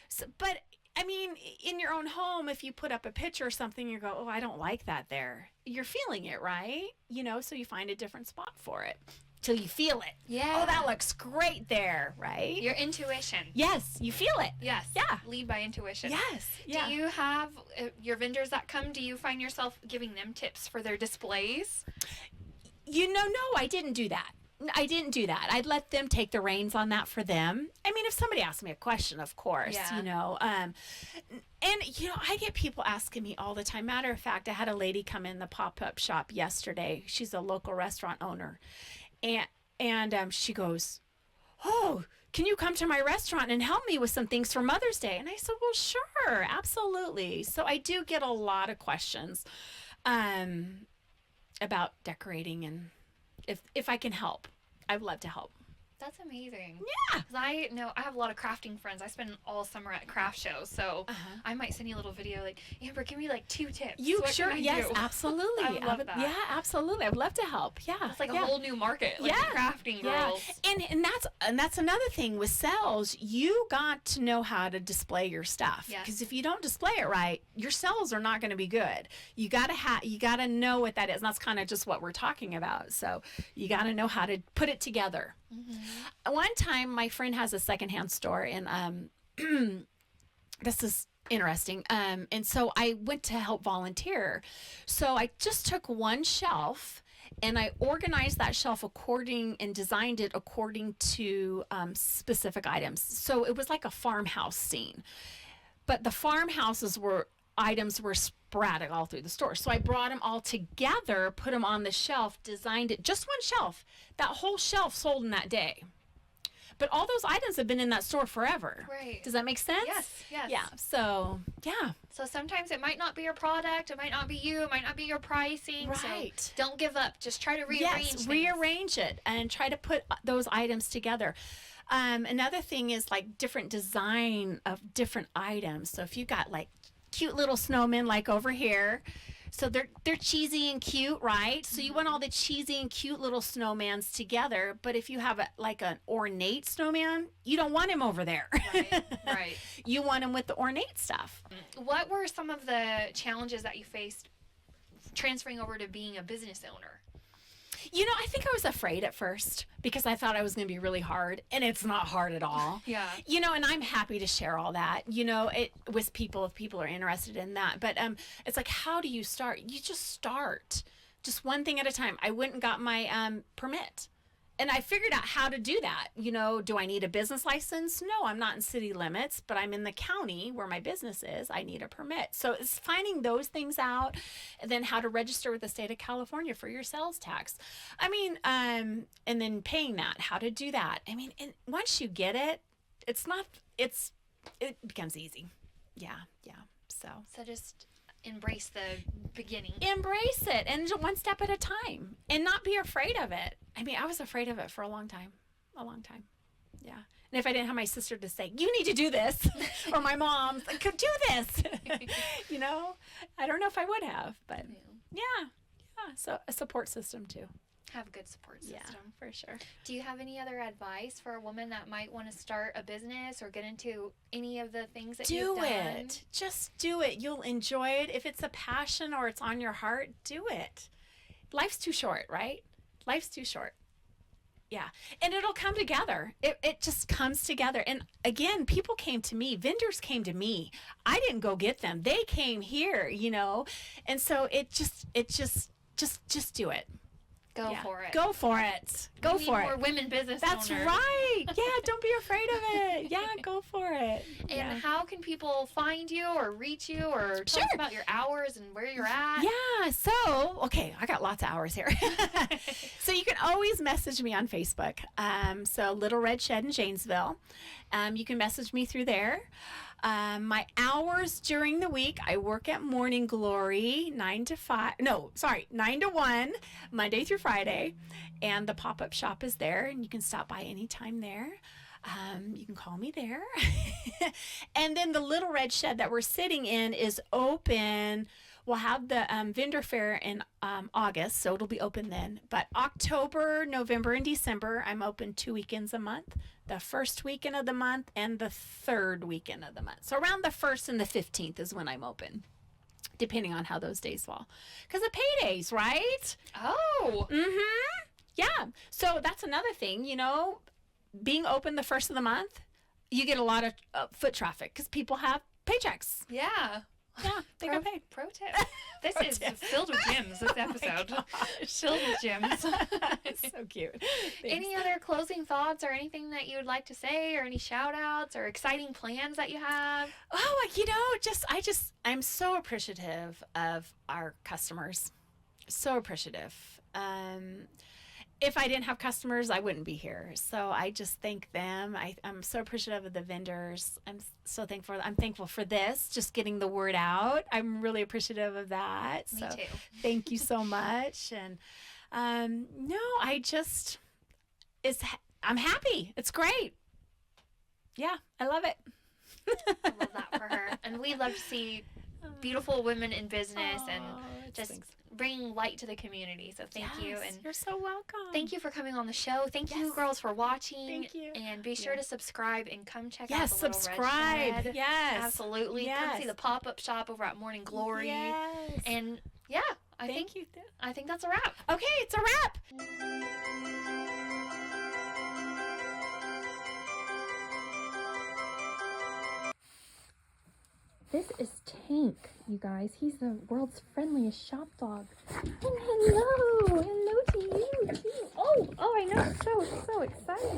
So, but, I mean, in your own home, if you put up a picture or something, you go, oh, I don't like that there. You're feeling it, right? So you find a different spot for it till you feel it. Yeah. Oh, that looks great there, right? Your intuition. Yes, you feel it. Yes. Yeah. Lead by intuition. Yes. Yeah. Do you have your vendors that come, do you find yourself giving them tips for their displays? No, I didn't do that. I'd let them take the reins on that for them. I mean, if somebody asked me a question, of course, and I get people asking me all the time. Matter of fact, I had a lady come in the pop-up shop yesterday. She's a local restaurant owner. And she goes, oh, can you come to my restaurant and help me with some things for Mother's Day? And I said, well, sure, absolutely. So I do get a lot of questions about decorating, and if I can help, I'd love to help. That's amazing. Yeah. 'Cause I know I have a lot of crafting friends. I spend all summer at craft shows, so I might send you a little video like, Amber, give me like 2 tips. You what sure? can I Yes, do? absolutely. I love that. Yeah, absolutely. I would love to help. Yeah. It's like a whole new market, like the crafting girls. And that's another thing with sales. You got to know how to display your stuff. Yes. Because if you don't display it right, your sales are not going to be good. You gotta know what that is. And that's kind of just what we're talking about. So you got to know how to put it together. Mm-hmm. One time, my friend has a secondhand store, and this is interesting. And so I went to help volunteer. So I just took one shelf, and I organized that shelf and designed it according to specific items. So it was like a farmhouse scene, but the items were sporadic all through the store. So I brought them all together, put them on the shelf, designed it, just one shelf. That whole shelf sold in that day. But all those items have been in that store forever. Right. Does that make sense? Yes. Yeah. So, yeah. So sometimes it might not be your product, it might not be you, it might not be your pricing. Right. So don't give up. Just try to rearrange things. Rearrange it and try to put those items together. Another thing is like different design of different items. So if you got like cute little snowmen like over here, So they're cheesy and cute, right? So you want all the cheesy and cute little snowmans together. But if you have like an ornate snowman, you don't want him over there. Right. You want him with the ornate stuff. What were some of the challenges that you faced transferring over to being a business owner? I think I was afraid at first because I thought I was going to be really hard, and it's not hard at all. Yeah. And I'm happy to share all that, it with people if people are interested in that. But it's like, how do you start? You just start, just one thing at a time. I went and got my permit. And I figured out how to do that. Do I need a business license? No, I'm not in city limits, but I'm in the county where my business is. I need a permit. So it's finding those things out, and then how to register with the state of California for your sales tax. And then paying that, how to do that. And once you get it, it becomes easy. Yeah. So just embrace the beginning. Embrace it, and one step at a time, and not be afraid of it. I was afraid of it for a long time. Yeah. And if I didn't have my sister to say, you need to do this, or my mom, like, do this, I don't know if I would have, but yeah. So a support system too. Have a good support system. Yeah, for sure. Do you have any other advice for a woman that might want to start a business or get into any of the things that you've done? Do it. Just do it. You'll enjoy it. If it's a passion or it's on your heart, do it. Life's too short, right? Life's too short. Yeah. And it'll come together. It just comes together. And again, people came to me. Vendors came to me. I didn't go get them. They came here, And so just do it. Go for it. Go for it. Go We for need it. more women business That's owners. right. Yeah, don't be afraid of it. Yeah, go for it. And how can people find you or reach you or tell us about your hours and where you're at? Yeah, so, okay, I got lots of hours here. So you can always message me on Facebook. So Little Red Shed in Janesville. You can message me through there. My hours during the week, I work at Morning Glory 9 to 1, Monday through Friday. And the pop-up shop is there, and you can stop by anytime there. You can call me there. And then the Little Red Shed that we're sitting in is open. We'll have the vendor fair in August, so it'll be open then. But October, November, and December, I'm open 2 weekends a month. The first weekend of the month and the third weekend of the month. So around the 1st and the 15th is when I'm open, depending on how those days fall. Because of paydays, right? Oh. Mm-hmm. Yeah. So that's another thing, being open the 1st of the month, you get a lot of foot traffic because people have paychecks. Yeah. Yeah, they got paid. Pro tip. This is filled with gems, this episode. Filled with gems. It's so cute. Thanks. Any other closing thoughts or anything that you would like to say, or any shout outs or exciting plans that you have? Oh, I'm so appreciative of our customers. So appreciative. If I didn't have customers, I wouldn't be here. So I just thank them. I'm so appreciative of the vendors. I'm so thankful. I'm thankful for this, just getting the word out. I'm really appreciative of that. Me so too. Thank you so much. And I'm happy. It's great. Yeah, I love it. I love that for her. And we love to see beautiful women in business and just bringing light to the community. So thank you. And you're so welcome. Thank you for coming on the show. Thank you, girls, for watching. Thank you. And be sure to subscribe and come check out the Little subscribe. Red Shed. Yes. Absolutely. Yes. Come see the pop-up shop over at Morning Glory. Yes. And yeah, I think that's a wrap. Okay, it's a wrap. This is Tank, you guys. He's the world's friendliest shop dog. And hello to you too. Oh, I know, so exciting.